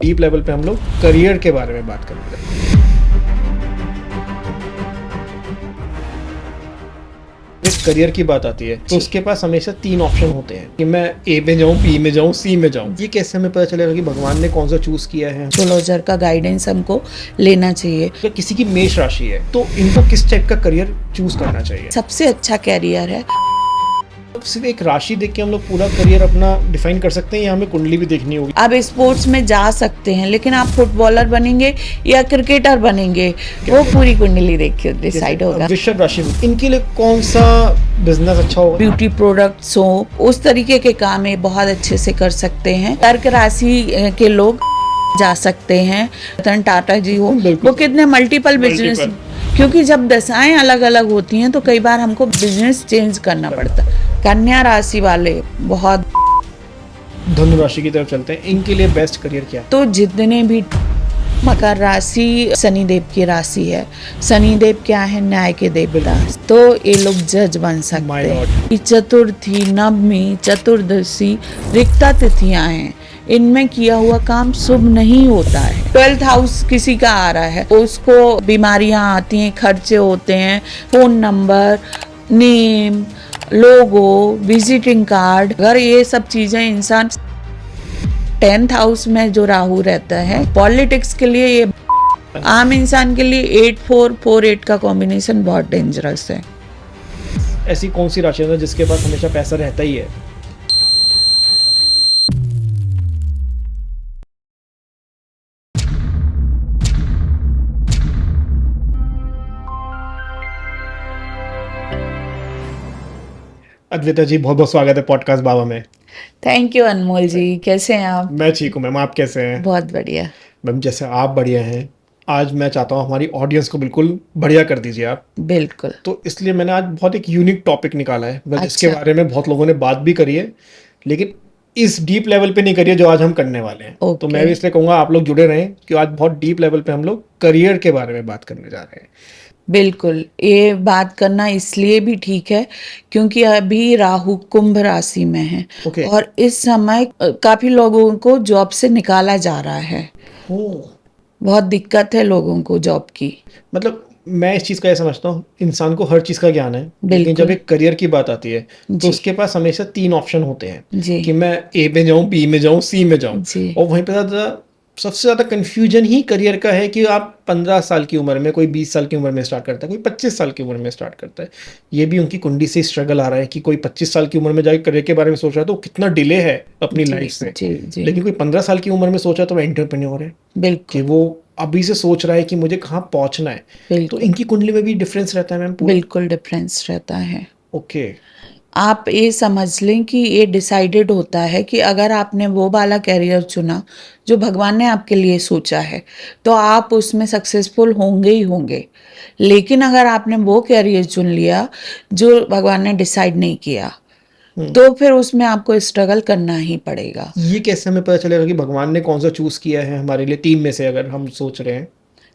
Deep level पे हम लोग करियर के बारे में बात करेंगे। जब करियर की बात आती है तो उसके पास हमेशा 3 ऑप्शन होते हैं कि मैं ए में जाऊं, बी में जाऊं, सी में जाऊं। ये कैसे हमें पता चलेगा कि भगवान ने कौन सा चूज किया है? एस्ट्रोलॉजर का गाइडेंस हमको लेना चाहिए। अगर किसी की मेष राशि है तो इनको किस टाइप का करियर चूज करना चाहिए? सबसे अच्छा कैरियर है। तो सिर्फ एक राशि देख के हम लोग पूरा करियर अपना डिफाइन कर सकते हैं या हमें कुंडली भी देखनी होगी? आप स्पोर्ट्स में जा सकते हैं, लेकिन आप फुटबॉलर बनेंगे या क्रिकेटर बनेंगे वो पूरी कुंडली देख के डिसाइड होगा। वृषभ राशि में इनके लिए कौन सा बिजनेस अच्छा होगा? ब्यूटी प्रोडक्ट्स हो, उस तरीके के काम ये बहुत अच्छे से कर सकते हैं। कर्क राशि के लोग जा सकते हैं। रतन टाटा जी हो, वो कितने मल्टीपल बिजनेस, क्योंकि जब दशाएं अलग अलग होती हैं तो कई बार हमको बिजनेस चेंज करना पड़ता है। कन्या राशि वाले बहुत। धनु राशि की तरफ चलते हैं, इनके लिए बेस्ट करियर क्या है? तो जितने भी मकर राशि शनिदेव की राशि है। शनिदेव क्या है? न्याय के देवता। तो ये लोग जज बन सकते हैं। चतुर्थी, नवमी, चतुर्दशी रिक्ता तिथियां हैं, इनमें किया हुआ काम शुभ नहीं होता है। 12th हाउस किसी का आ रहा है, उसको बीमारियां आती हैं, खर्चे होते हैं, फोन नंबर, नेम, लोगो, विजिटिंग कार्ड, अगर ये सब चीजें इंसान 10th हाउस में जो राहु रहता है, पॉलिटिक्स के लिए ये आम इंसान के लिए 8-4-4-8 का कॉम्बिनेशन बहुत डेंजरस है। ऐसी कौन सी राशि है जिसके पास हमेशा पैसा रहता ही है? अद्विता जी, बहुत बहुत स्वागत है पॉडकास्ट बाबा में। थैंक यू अनमोल जी, कैसे हैं आप? मैं ठीक हूँ मैम, आप कैसे हैं? बहुत बढ़िया। मैम जैसे आप बढ़िया हैं, आज मैं चाहता हूँ हमारी ऑडियंस को बिल्कुल बढ़िया कर दीजिए आप। बिल्कुल। तो इसलिए मैंने आज बहुत एक यूनिक टॉपिक निकाला है, जिसके अच्छा। बारे में बहुत लोगों ने बात भी करी है, लेकिन इस डीप लेवल पे नहीं करी है जो आज हम करने वाले हैं। तो मैं भी इसलिए कहूँगा आप लोग जुड़े रहें कि आज बहुत डीप लेवल पे हम लोग करियर के बारे में बात करने जा रहे हैं। बिल्कुल, ये बात करना इसलिए भी ठीक है क्योंकि अभी राहु कुंभ राशि में है। ओके। और इस समय काफी लोगों को जॉब से निकाला जा रहा है। बहुत दिक्कत है लोगों को जॉब की। मतलब मैं इस चीज़ का ये समझता हूँ, इंसान को हर चीज़ का ज्ञान है, लेकिन बिल्कुल। जब एक करियर की बात आती है तो जी। उसके पास हमेशा 3 ऑप्शन होते हैं जी। कि मैं ए में जाऊँ, बी में जाऊँ, सी में जाऊँ। जी। और वहीं पे सबसे ज़्यादा कन्फ्यूजन ही करियर का है कि आप 15 साल की उम्र में, कोई 20 साल की उम्र में स्टार्ट करता है, कोई 25 साल की उम्र में स्टार्ट करता है। ये भी उनकी कुंडली से स्ट्रगल आ रहा है कि कोई 25 साल की उम्र में जाके करियर के बारे में सोच रहा है तो कितना डिले है अपनी जी। लाइफ से। जी। जी। लेकिन कोई 15 साल की उम्र में सोचा तो वो एंटरप्रेन्योर है कि बिल्कुल। वो अभी से सोच रहा है कि मुझे कहाँ पहुंचना है। तो बिल्कुल। इनकी कुंडली में भी डिफरेंस रहता है मैम पूरा? बिल्कुल डिफरेंस रहता है। ओके। आप ये समझ लें कि ये डिसाइडेड होता है कि अगर आपने वो वाला कैरियर चुना जो भगवान ने आपके लिए सोचा है तो आप उसमें सक्सेसफुल होंगे ही होंगे। लेकिन अगर आपने वो कैरियर चुन लिया जो भगवान ने डिसाइड नहीं किया तो फिर उसमें आपको स्ट्रगल करना ही पड़ेगा। ये कैसे हमें पता चलेगा कि भगवान ने कौन सा चूज किया है हमारे लिए? 3 में से अगर हम सोच रहे हैं,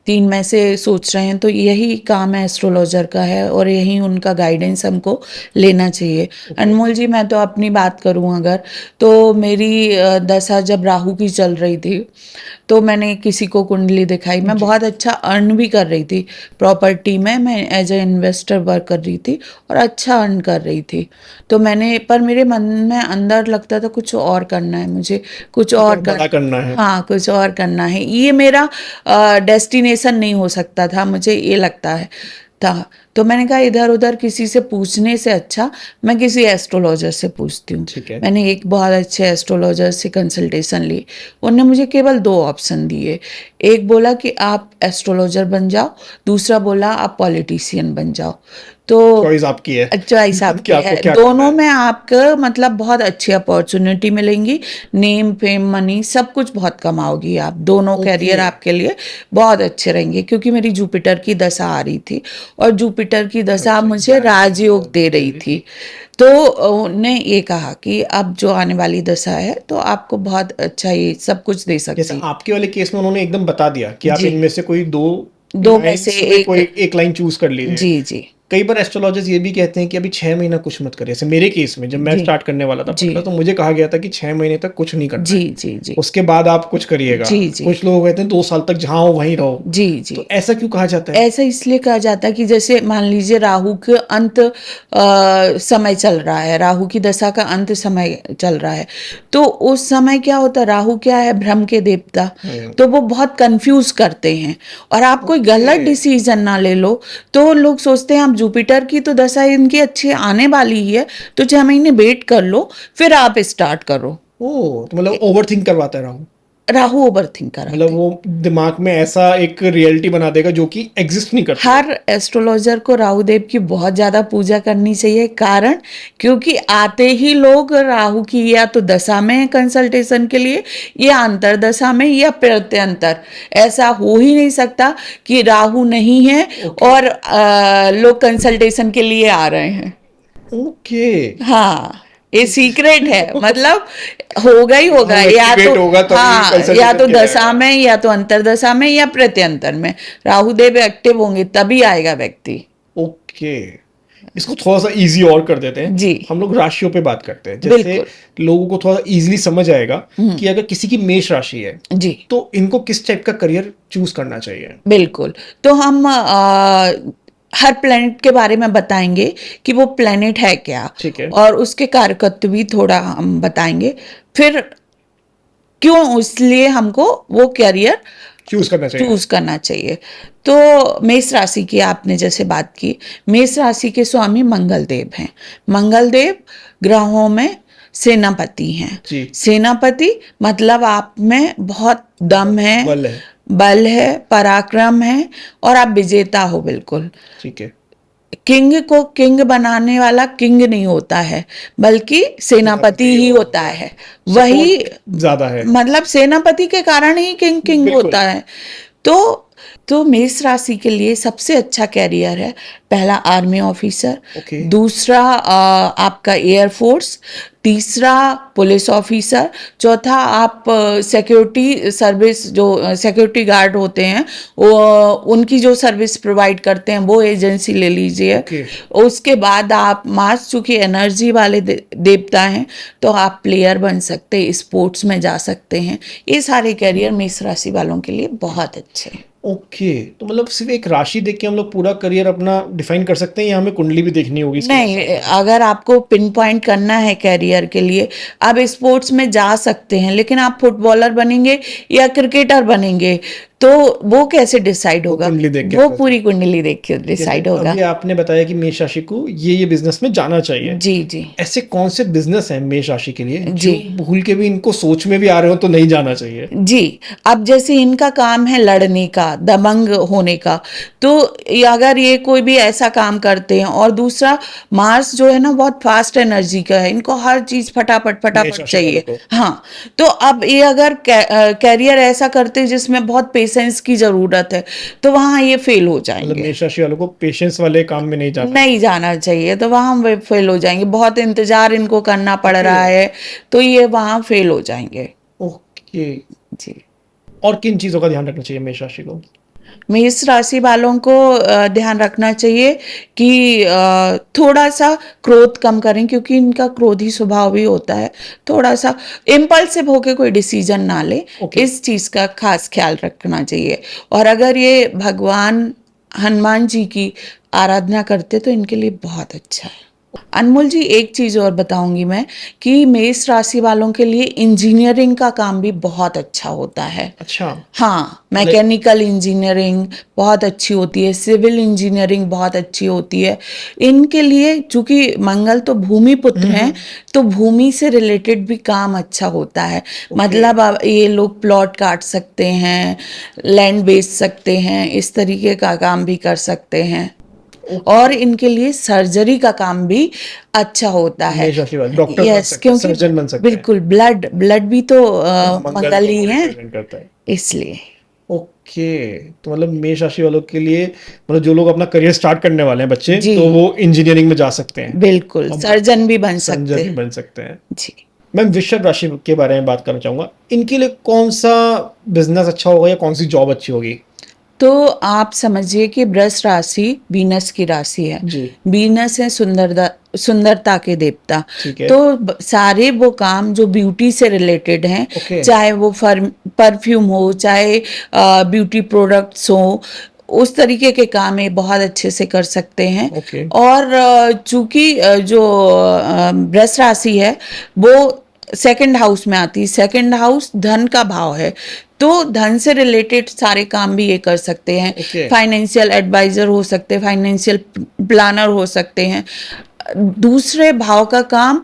3 में से सोच रहे हैं तो यही काम है एस्ट्रोलॉजर का है और यही उनका गाइडेंस हमको लेना चाहिए। अनमोल जी, मैं तो अपनी बात करूं अगर, तो मेरी दशा जब राहु की चल रही थी तो मैंने किसी को कुंडली दिखाई। मैं बहुत अच्छा अर्न भी कर रही थी प्रॉपर्टी में, मैं एज ए इन्वेस्टर वर्क कर रही थी और अच्छा अर्न कर रही थी। तो मैंने, पर मेरे मन में अंदर लगता था कुछ और करना है, मुझे कुछ और बड़ा करना है। हाँ, कुछ और करना है, ये मेरा डेस्टिनेशन नहीं हो सकता था, मुझे ये लगता है था। तो मैंने कहा इधर उधर किसी से पूछने से अच्छा मैं किसी एस्ट्रोलॉजर से पूछती हूँ। ठीक है। मैंने एक बहुत अच्छे एस्ट्रोलॉजर से कंसल्टेशन ली। उन्होंने मुझे केवल 2 ऑप्शन दिए। एक बोला कि आप एस्ट्रोलॉजर बन जाओ, दूसरा बोला आप पॉलिटिशियन बन जाओ। तो चॉइस आपकी है। चॉइस आपकी आपको है। क्या करना दोनों है? में आपको मतलब बहुत अच्छी अपॉर्चुनिटी मिलेंगी, नेम फेम मनी सब कुछ बहुत कमाओगी आप। दोनों कैरियर आपके लिए बहुत अच्छे रहेंगे क्योंकि मेरी जुपिटर की दशा आ रही थी और जुपिटर की दशा मुझे राजयोग दे रही थी। तो उन्होंने ये कहा कि अब जो आने वाली दशा है तो आपको बहुत अच्छा ये सब कुछ दे सकती जैसे है। आपके वाले केस में उन्होंने एकदम बता दिया कि आप जी। इनमें से कोई 2 2 में से लाइंस में कोई एक लाइन चूज कर लीजिए। जी। जी। कई बार एस्ट्रोलॉजर्स ये भी कहते हैं कि अभी 6 महीना कुछ मत करिए। जैसे मेरे केस में जब मैं जी स्टार्ट करने वाला था जी पढ़ना, तो मुझे कहा गया था कि 6 महीने तक कुछ नहीं करना जी है, जी जी उसके बाद आप कुछ करिएगा। जी जी कुछ लोग कहते हैं 2 साल तक जहाँ हो वहीं रहो। जी जी। तो ऐसा क्यों कहा जाता है? ऐसा इसलिए कहा जाता है कि जैसे मान लीजिए राहु के अंत समय चल रहा है, राहु की दशा का अंत समय चल रहा है, तो उस समय क्या होता है, राहु क्या है, भ्रम के देवता, तो वो बहुत कंफ्यूज करते हैं। और आप कोई गलत डिसीजन ना ले लो, तो लोग सोचते हैं आप जुपिटर की तो दशा इनकी अच्छी आने वाली ही है, तो 6 महीने वेट कर लो फिर आप स्टार्ट करो। ओह, तो मतलब ओवर थिंक करवाता है राहु। राहु ओवर थिंक मतलब कराते। वो दिमाग में ऐसा एक रियलिटी बना देगा जो कि एग्जिस्ट नहीं करती है। हर एस्ट्रोलॉजर को राहु देव की बहुत ज्यादा पूजा करनी चाहिए, कारण क्योंकि आते ही लोग राहु की या तो दशा में कंसल्टेशन के लिए, या अंतरदशा में, या प्रत्यंतर। ऐसा हो ही नहीं सकता कि राहु नहीं है और लोग कंसल्टेशन के लिए आ रहे हैं। ओके। हाँ, ये सीक्रेट है, मतलब होगा ही होगा, राहु या तो एक्टिवेट होगा तभी हाँ, या कंसल्टेशन तो के लिए दशा आएगा। में, या तो अंतरदशा में, या प्रत्यंतर में राहु देव एक्टिव होंगे तभी आएगा व्यक्ति। ओके, इसको थोड़ा सा इजी और कर देते हैं। जी हम लोग राशियों पे बात करते हैं, जैसे बिल्कुल। लोगों को थोड़ा इजीली समझ आएगा कि अगर किसी की मेष राशि है जी तो इनको किस टाइप का करियर चूज करना चाहिए। बिल्कुल। तो हम हर प्लेनेट के बारे में बताएंगे कि वो प्लेनेट है क्या, ठीक है। और उसके कारकत्व भी थोड़ा हम बताएंगे, फिर क्यों इसलिए हमको वो कैरियर चूज करना चाहिए। चूज करना चाहिए। तो मेष राशि की आपने जैसे बात की, मेष राशि के स्वामी मंगल देव हैं। मंगल देव ग्रहों में सेनापति हैं। जी। सेनापति मतलब आप में बहुत दम है, बल है। बल है, पराक्रम है, और आप विजेता हो बिल्कुल। ठीक है। किंग को किंग बनाने वाला किंग नहीं होता है, बल्कि सेनापति ही होता है। वही ज्यादा है। मतलब सेनापति के कारण ही किंग किंग बिल्कुल। होता है। तो मेष राशि के लिए सबसे अच्छा कैरियर है, पहला आर्मी ऑफिसर, ओके। दूसरा आपका एयरफोर्स, तीसरा पुलिस ऑफिसर, चौथा आप सिक्योरिटी सर्विस, जो सिक्योरिटी गार्ड होते हैं वो उनकी जो सर्विस प्रोवाइड करते हैं वो एजेंसी ले लीजिए। ओके। उसके बाद आप मार्स, चूंकि एनर्जी वाले देवता हैं, तो आप प्लेयर बन सकते हैं, स्पोर्ट्स में जा सकते हैं। ये सारे कैरियर मेष राशि वालों के लिए बहुत अच्छे हैं। ओके, तो मतलब सिर्फ एक राशि देख के हम लोग पूरा करियर अपना डिफाइन कर सकते हैं या हमें कुंडली भी देखनी होगी इसके नहीं, साथ साथ? अगर आपको पिन पॉइंट करना है कैरियर के लिए, आप स्पोर्ट्स में जा सकते हैं, लेकिन आप फुटबॉलर बनेंगे या क्रिकेटर बनेंगे तो वो कैसे डिसाइड होगा? कुंडली देख के वो पता पूरी कुंडली देख के डिसाइड होगा। अभी आपने बताया कि मेष राशि को ये बिजनेस में जाना चाहिए। जी जी ऐसे कौन से बिजनेस हैं मेष राशि के लिए जी। जो भूल के भी इनको सोच में भी आ रहे हो तो नहीं जाना चाहिए? जी, अब जैसे इनका काम है लड़ने का, दबंग होने का, तो अगर ये कोई भी ऐसा काम करते हैं, और दूसरा मार्स जो है ना बहुत फास्ट एनर्जी का है, इनको हर चीज फटाफट मेष फटाफट राशि चाहिए। वालों को। हाँ, तो अब ये अगर कैरियर ऐसा करते हैं जिसमें बहुत पेशेंस की जरूरत है, तो वहां ये फेल हो मतलब जाएंगे। मेष राशि वालों को पेशेंस वाले काम में नहीं जाना। नहीं जाना चाहिए, तो वहां वे फेल हो जाएंगे, बहुत इंतजार इनको करना पड़ रहा है, तो ये वहां फेल हो जाएंगे। ओके। जी। और किन चीजों का ध्यान रखना चाहिए मेष राशि को? मेष राशि वालों को ध्यान रखना चाहिए कि थोड़ा सा क्रोध कम करें, क्योंकि इनका क्रोधी स्वभाव भी होता है। थोड़ा सा इम्पल्सिव होकर कोई डिसीजन ना ले, इस चीज का खास ख्याल रखना चाहिए। और अगर ये भगवान हनुमान जी की आराधना करते तो इनके लिए बहुत अच्छा है। अनमोल जी, एक चीज और बताऊंगी मैं कि मेष राशि वालों के लिए इंजीनियरिंग का काम भी बहुत अच्छा होता है। अच्छा। हाँ, मैकेनिकल इंजीनियरिंग बहुत अच्छी होती है, सिविल इंजीनियरिंग बहुत अच्छी होती है इनके लिए, चूंकि मंगल तो भूमि पुत्र हैं, तो भूमि से रिलेटेड भी काम अच्छा होता है। मतलब अब ये लोग प्लॉट काट सकते हैं, लैंड बेच सकते हैं, इस तरीके का काम भी कर सकते हैं। और इनके लिए सर्जरी का काम भी अच्छा होता है। मेष राशि वाले डॉक्टर बन यस, सकते हैं, क्योंकि सर्जन बन सकते हैं। बिल्कुल ब्लड भी तो मंगल ही को है, represent करता है। इसलिए। ओके, तो मतलब मेष राशि वालों के लिए, मतलब जो लोग अपना करियर स्टार्ट करने वाले हैं बच्चे, जी। तो वो इंजीनियरिंग में जा सकते हैं, बिल्कुल, सर्जन भी बन सर्जन सकते भी हैं। बन सकते हैं। जी। मैं वृषभ राशि के बारे में बात करना चाहूंगा। इनके लिए कौन सा बिजनेस अच्छा होगा या कौन सी जॉब अच्छी होगी? तो आप समझिए कि वृष राशि वीनस की राशि है। जी। वीनस है सुंदरता के देवता। ठीक है। तो सारे वो काम जो ब्यूटी से रिलेटेड हैं, ओके। चाहे वो परफ्यूम हो, चाहे ब्यूटी प्रोडक्ट्स हो, उस तरीके के काम ये बहुत अच्छे से कर सकते हैं। ओके। और चूंकि जो वृष राशि है वो सेकंड हाउस में आती है। सेकंड हाउस धन का भाव है, तो धन से रिलेटेड सारे काम भी ये कर सकते हैं। ओके। फाइनेंशियल एडवाइजर हो सकते हैं, फाइनेंशियल प्लानर हो सकते हैं। दूसरे भाव का काम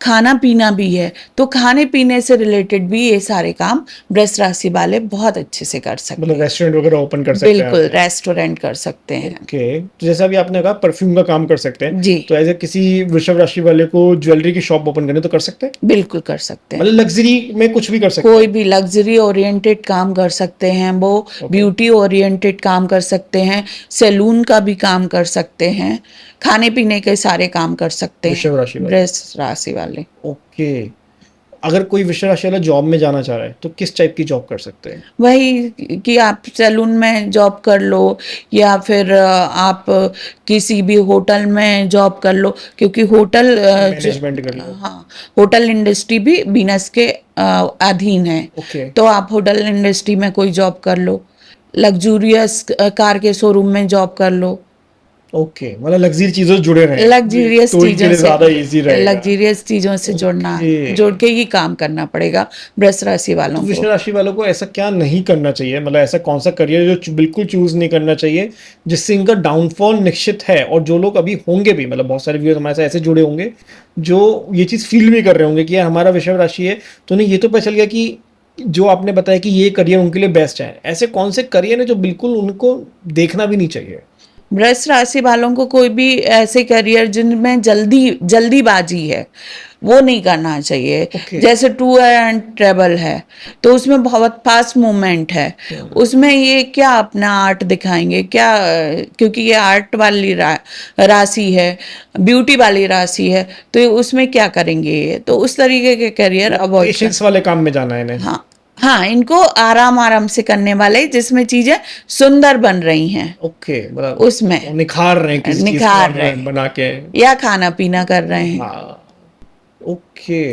खाना पीना भी है, तो खाने पीने से रिलेटेड भी ये सारे काम वृष राशि वाले बहुत अच्छे से कर सकते मतलब हैं। रेस्टोरेंट वगैरह ओपन कर सकते हैं बिल्कुल, यहाँ पे। रेस्टोरेंट कर सकते हैं। ओके, तो जैसा अभी आपने कहा परफ्यूम का काम कर सकते हैं, जी। तो ऐसे किसी वृषभ राशि वाले को ज्वेलरी की शॉप ओपन करनी तो कर सकते हैं? बिल्कुल कर सकते हैं। मतलब लग्जरी में कुछ भी कर सकते कोई हैं? भी लग्जरी ओरिएंटेड काम कर सकते हैं वो, ब्यूटी ओरिएंटेड काम कर सकते हैं, सैलून का भी काम कर सकते हैं, खाने पीने के सारे काम कर सकते हैं वृषभ राशि वाले। वृष राशि वाले। ओके, अगर कोई वृषभ राशि वाला जॉब में जाना चाह रहा है तो किस टाइप की जॉब कर सकते हैं? वही कि आप सैलून में जॉब कर लो, या फिर आप किसी भी होटल में जॉब कर लो, क्योंकि होटल मैनेजमेंट कर लो। हाँ, होटल इंडस्ट्री भी बीनस के अधीन है। ओके। तो आप होटल इंडस्ट्री में कोई जॉब कर लो, लग्जूरियस कार के शोरूम में जॉब कर लो। ओके, मतलब लग्जरी चीजों से जुड़े रहे लग्जीरियस तो इनके चीजों लिए से, ज्यादा इजी रहेगा। लग्जीरियस चीजों से ओके। जुड़ के ही काम करना पड़ेगा वृष राशि तो वालों वृषभ को। राशि वालों को ऐसा क्या नहीं करना चाहिए, मतलब ऐसा कौन सा करियर जो बिल्कुल चूज नहीं करना चाहिए जिससे इनका डाउनफॉल निश्चित है? और जो लोग अभी होंगे भी, मतलब बहुत सारे व्यूअर्स हमारे साथ ऐसे जुड़े होंगे जो ये चीज फील भी कर रहे होंगे कि यार हमारा वृषभ राशि है, तो उन्हें ये तो पता चल गया कि जो आपने बताया कि ये करियर उनके लिए बेस्ट है, ऐसे कौन से करियर है जो बिल्कुल उनको देखना भी नहीं चाहिए? वृष राशि वालों को कोई भी ऐसे करियर जिनमें जल्दीबाजी है वो नहीं करना चाहिए। ओके। जैसे टूर एंड ट्रेवल है, तो उसमें बहुत फास्ट मूवमेंट है, उसमें ये क्या अपना आर्ट दिखाएंगे क्या, क्योंकि ये आर्ट वाली राशि है, ब्यूटी वाली राशि है, तो ये उसमें क्या करेंगे ये, तो उस तरीके के करियर अवॉइड कर। पेशेंस वाले काम में जाना है इन्हें। हाँ हाँ, इनको आराम आराम से करने वाले जिसमें चीजें सुंदर बन रही हैं ओके, मतलब उसमें निखार रहे हैं किसी चीज को निखार रहे हैं, बना के। या खाना पीना कर रहे हैं। हाँ। ओके,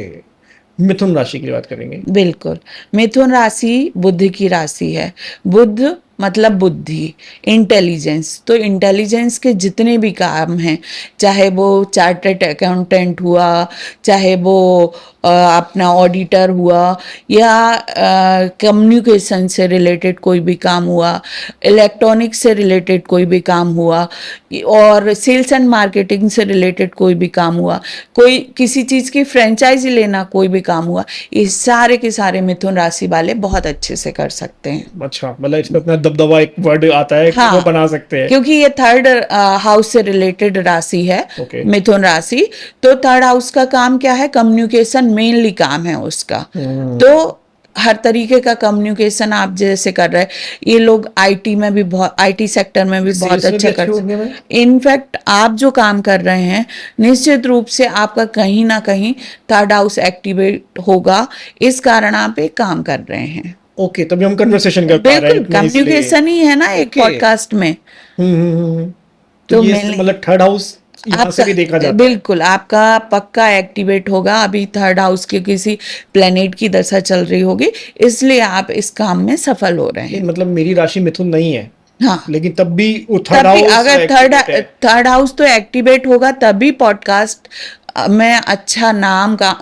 मिथुन राशि की बात करेंगे। बिल्कुल। मिथुन राशि बुध की राशि है। बुध मतलब बुद्धि, इंटेलिजेंस। तो इंटेलिजेंस के जितने भी काम हैं, चाहे वो चार्टर्ड अकाउंटेंट हुआ, चाहे वो अपना ऑडिटर हुआ, या कम्युनिकेशन से रिलेटेड कोई भी काम हुआ, इलेक्ट्रॉनिक्स से रिलेटेड कोई भी काम हुआ, और सेल्स एंड मार्केटिंग से रिलेटेड कोई भी काम हुआ, कोई किसी चीज़ की फ्रेंचाइजी लेना कोई भी काम हुआ, ये सारे के सारे मिथुन राशि वाले बहुत अच्छे से कर सकते हैं। अच्छा, मतलब इसमें अपना दबदबा एक वर्ड आता है हाँ, वो बना सकते हैं। क्योंकि ये थर्ड हाउस से रिलेटेड राशि है, ओके। मिथुन राशि। तो थर्ड हाउस का काम क्या है, कम्युनिकेशन मेनली काम है उसका। तो हर तरीके का कम्युनिकेशन आप जैसे कर रहे हैं, ये लोग आईटी में भी बहुत, आईटी सेक्टर में भी बहुत Sales में भी अच्छा अच्छे कर होंगे भाई? इनफैक्ट आप जो काम कर रहे हैं, निश्चित रूप से आपका कहीं ना कहीं थर्ड हाउस एक्टिवेट होगा, इस कारण आप एक काम कर रहे हैं। ओके, तभी हम कन्वर्सेशन कर पा रहे हैं बिल्कुल, इतना इसलिए। कम्युनिकेशन ही है ना एक ओके। पॉडकास्ट में। तो तो ये मैंने मतलब थर्ड हाउस यहाँ से भी देखा जाता है। बिल्कुल आपका पक्का एक्टिवेट होगा। अभी थर्ड हाउस की किसी प्लेनेट की दशा चल रही होगी, इसलिए आप इस काम में सफल हो रहे नहीं, हैं। मतलब मेरी राशि मिथुन नहीं है, हाँ, लेकिन तब भी वो थर्ड तभी हाउस अगर थर्ड हाउस तो एक्टिवेट होगा, तभी पॉडकास्ट में अच्छा नाम का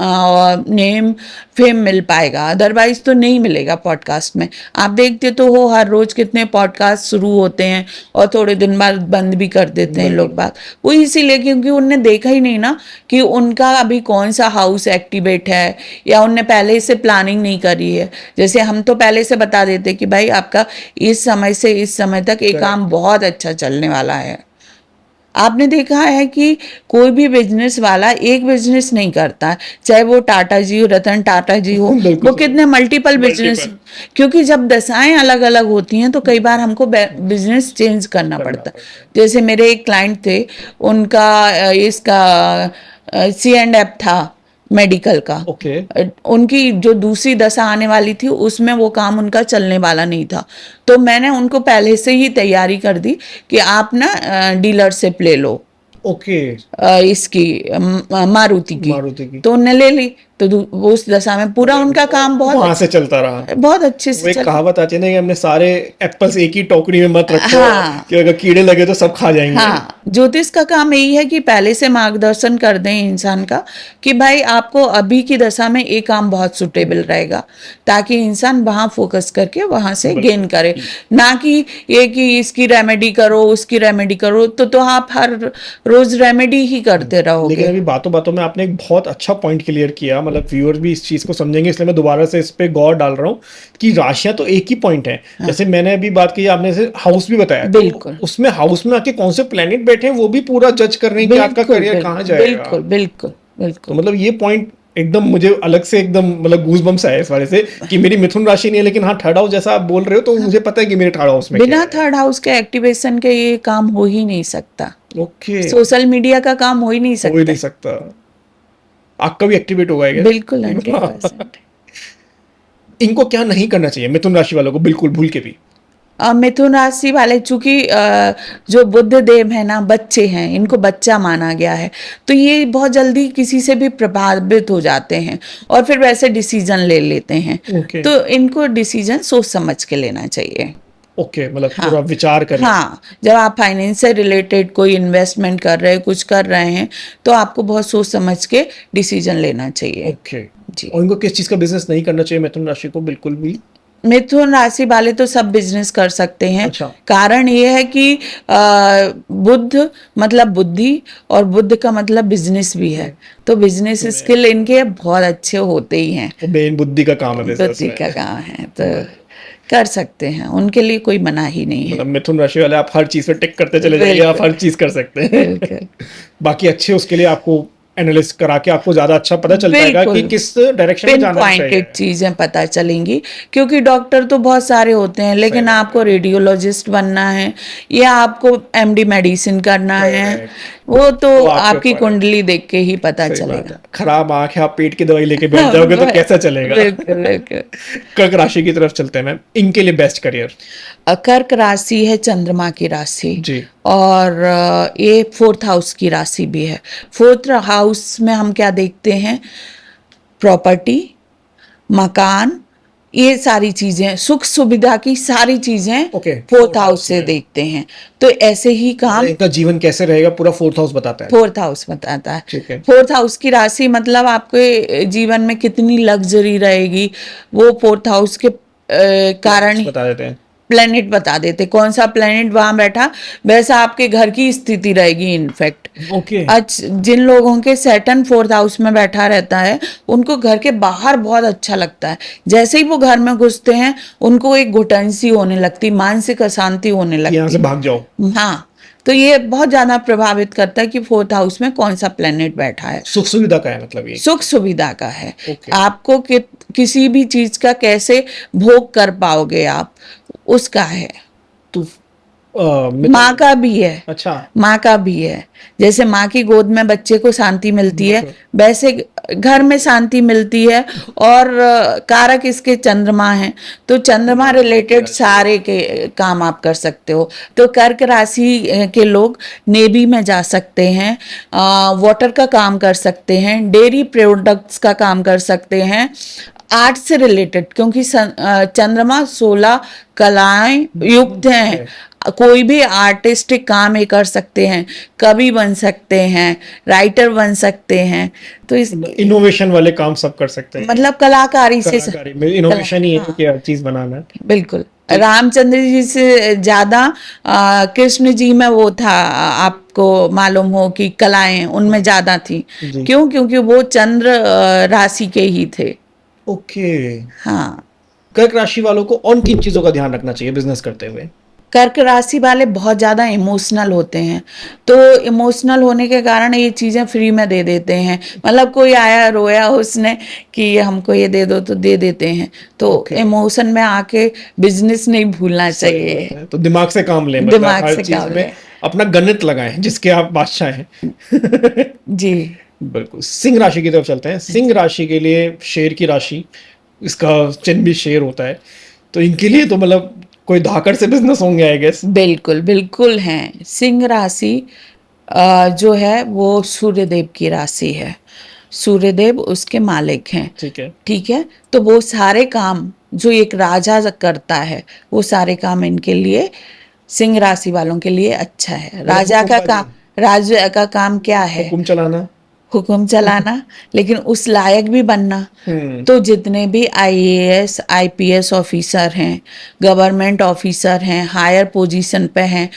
नेम फेम मिल पाएगा, अदरवाइज तो नहीं मिलेगा पॉडकास्ट में। आप देखते तो हो हर रोज कितने पॉडकास्ट शुरू होते हैं और थोड़े दिन बाद बंद भी कर देते हैं लोग बात। वो इसीलिए क्योंकि उनने देखा ही नहीं ना कि उनका अभी कौन सा हाउस एक्टिवेट है, या उनने पहले से प्लानिंग नहीं करी है। जैसे हम तो पहले से बता देते कि भाई आपका इस समय से इस समय तक एक काम बहुत अच्छा चलने वाला है। आपने देखा है कि कोई भी बिजनेस वाला एक बिजनेस नहीं करता, चाहे वो टाटा जी हो, रतन टाटा जी हो, वो कितने मल्टीपल बिजनेस, क्योंकि जब दशाएं अलग अलग होती हैं तो कई बार हमको बिजनेस चेंज करना पड़ता है। जैसे मेरे एक क्लाइंट थे, उनका इसका C&F था, मेडिकल का। ओके। उनकी जो दूसरी दशा आने वाली थी उसमें वो काम उनका चलने वाला नहीं था, तो मैंने उनको पहले से ही तैयारी कर दी कि आप ना डीलरशिप ले लो ओके। इसकी मारुति की। मारुति की। तो उनने ले ली, तो वो उस दशा में पूरा उनका काम वहां से चलता रहा। बहुत अच्छे वो से एक चला। कहावत आती है ना कि हमने सारे एप्पल्स एक ही टोकरी में मत रखो, हाँ। कि अगर कीड़े लगे तो सब खा जाएंगे। हाँ, ज्योतिष का काम यही है कि पहले से मार्गदर्शन कर दें इंसान का कि भाई आपको अभी की दशा में ये काम बहुत सुटेबल रहेगा, ताकि इंसान वहां फोकस करके वहां से गेन करे, ना कि ये कि इसकी रेमेडी करो उसकी रेमेडी करो, तो आप हर रोज रेमेडी ही करते लेकिन रहोगे। अभी बातों बातों में आपने एक बहुत अच्छा पॉइंट क्लियर किया, मतलब व्यूअर भी इस चीज को समझेंगे, इसलिए मैं दोबारा से इस पे गौर डाल रहा हूँ कि राशियां तो एक ही पॉइंट है। जैसे मैंने अभी बात की, आपने से हाउस भी बताया, तो बिल्कुल। उसमें हाउस में आके कौन से प्लेनेट बैठे हैं वो भी पूरा जज कर रहे हैं कि आपका करियर कहाँ जाएगा। बिल्कुल बिल्कुल तो बिल्कुल। मतलब ये पॉइंट एकदम मुझे अलग से एकदम मतलब गूज बम्स आए इस वाले से कि मेरी मिथुन राशि नहीं है, लेकिन हाँ थर्ड हाउस जैसा आप बोल रहे हो तो मुझे पता है कि मेरे थर्ड हाउस में बिना क्या है। थर्ड हाउस के एक्टिवेशन के ये काम हो ही नहीं सकता। ओके। सोशल मीडिया का काम हो ही नहीं हो ही नहीं सकता। सकता। आपका भी एक्टिवेट होगा क्या? बिल्कुल 100%। इनको क्या नहीं करना चाहिए मिथुन राशि वालों को, बिल्कुल भूल के भी? मिथुन राशि वाले चूंकि जो बुध देव है ना, बच्चे हैं, इनको बच्चा माना गया है, तो ये बहुत जल्दी किसी से भी प्रभावित हो जाते हैं और फिर वैसे डिसीजन ले लेते हैं। ओके। तो इनको डिसीजन सोच समझ के लेना चाहिए। ओके, मतलब हाँ। पूरा विचार करें। हाँ, जब आप फाइनेंस से रिलेटेड कोई इन्वेस्टमेंट कर रहे हैं, कुछ कर रहे हैं, तो आपको बहुत सोच समझ के डिसीजन लेना चाहिए। ओके। जी। और इनको किस चीज का बिजनेस नहीं करना चाहिए मिथुन राशि को बिल्कुल भी? मिथुन राशि वाले तो सब बिजनेस कर सकते हैं। अच्छा। कारण ये है कि बुद्ध मतलब बुद्धि और बुद्ध का मतलब बिजनेस भी है, तो बिजनेस स्किल इनके बहुत अच्छे होते ही हैं। वो मेन बुद्धि का काम है बिजनेस बुद्धि में। का काम है, तो कर सकते हैं, उनके लिए कोई मना ही नहीं है। मतलब मिथुन राशि वाले आप हर चीज पे टिक करते चले जाइए, आप हर चीज कर सकते हैं। बिल्कुल बाकी अच्छे उसके लिए आपको एनालिस्ट करा के आपको ज्यादा अच्छा पता चल पाएगा कि बिल्कुल। किस डायरेक्शन में पिन जाना चाहिए। पॉइंटेड चीजें पता चलेंगी, क्योंकि डॉक्टर तो बहुत सारे होते हैं, लेकिन बात आपको रेडियोलॉजिस्ट बनना है या आपको एमडी मेडिसिन करना है, Correct. वो तो वो आपके आपकी ऊपर है। कुंडली देख के ही पता सही बात चलेगा। है। खराब आंख है, आप पेट की दवाई लेके बैठ जाओगे तो कैसा चलेगा? बिल्कुल बिल्कुल। कर्क राशि की तरफ चलते हैं मैम, इनके लिए बेस्ट करियर। कर्क राशि है चंद्रमा की राशि जी। और ये फोर्थ हाउस की राशि भी है। फोर्थ हाउस में हम क्या देखते हैं? प्रॉपर्टी, मकान, ये सारी चीजें, सुख सुविधा की सारी चीजें ओके, फोर्थ हाउस से देखते हैं, तो ऐसे ही काम इनका जीवन कैसे रहेगा पूरा फोर्थ हाउस बताता है। फोर्थ हाउस बताता है। ठीक है। फोर्थ हाउस की राशि मतलब आपके जीवन में कितनी लग्जरी रहेगी, वो फोर्थ हाउस के कारण बता देते हैं। प्लेनेट बता देते, कौन सा प्लेनेट वहां बैठा वैसा आपके घर की स्थिति रहेगी। In fact okay. आज जिन लोगों के सैटर्न फोर्थ हाउस में बैठा रहता है, उनको घर के बाहर बहुत अच्छा लगता है। जैसे ही वो घर में घुसते हैं, उनको एक घुटन सी होने लगती, मानसिक अशांति होने लगती। यहाँ से भाग जाओ। हाँ, तो ये बहुत ज्यादा प्रभावित करता है कि फोर्थ हाउस में कौन सा प्लेनेट बैठा है। सुख सुविधा का है मतलब ये। सुख सुविधा का है। Okay. आपको किसी भी चीज का कैसे भोग कर पाओगे आप, उसका है। तो माँ का भी है। अच्छा। माँ का भी है। जैसे माँ की गोद में बच्चे को शांति मिलती है, वैसे घर में शांति मिलती है। और कारक इसके चंद्रमा है, तो चंद्रमा रिलेटेड सारे के काम आप कर सकते हो। तो कर्क राशि के लोग नेवी में जा सकते हैं, वाटर का काम कर सकते हैं, डेयरी प्रोडक्ट्स का काम कर सकते हैं, आर्ट से रिलेटेड, क्योंकि चंद्रमा 16 कलाएं युक्त हैं। कोई भी आर्टिस्टिक काम ये कर सकते हैं, कवि बन सकते हैं, राइटर बन सकते हैं। तो इस इनोवेशन वाले काम सब कर सकते हैं। मतलब कलाकारी से कलाकारी में इनोवेशन ही है कि हर चीज बनाना है। बिल्कुल। रामचंद्र जी से ज्यादा कृष्ण जी में वो था, आपको मालूम हो कि कलाएं उनमें ज्यादा थी। क्यों? क्योंकि वो चंद्र राशि के ही थे। ओके। हाँ। कर्क राशि वालों को और किन चीजों का ध्यान रखना चाहिए बिजनेस करते हुए? कर्क राशि वाले बहुत ज़्यादा इमोशनल होते हैं, तो इमोशनल होने के कारण ये चीज़ें फ्री में दे देते हैं। मतलब कोई आया रोया उसने कि हमको ये दे दो, तो दे देते हैं। तो इमोशन में आके बिजनेस नहीं भूलना चाहिए। तो दिमाग से काम लें, दिमाग हर से चीज काम में लें। अपना गणित लगाएं जिसके आप बादशाह हैं। जी। बिल्कुल। सिंह राशि की तरफ चलते हैं। सिंह राशि के लिए शेर की राशि, इसका चिन्ह भी शेर होता है, तो इनके लिए तो मतलब कोई धाकड़ से बिजनेस होंगे आई गेस। बिल्कुल बिल्कुल हैं। सिंह राशि जो है वो सूर्यदेव की राशि है, सूर्यदेव उसके मालिक हैं। ठीक है। ठीक है, तो वो सारे काम जो एक राजा करता है वो सारे काम इनके लिए, सिंह राशि वालों के लिए अच्छा है। राजा का काम, राजा का काम क्या है? हुकुम चलाना। हुक्म चलाना, लेकिन उस लायक भी बनना। तो जितने भी आईएएस आईपीएस ऑफिसर हैं, गवर्नमेंट ऑफिसर हैं, हायर पोजीशन पे हैं,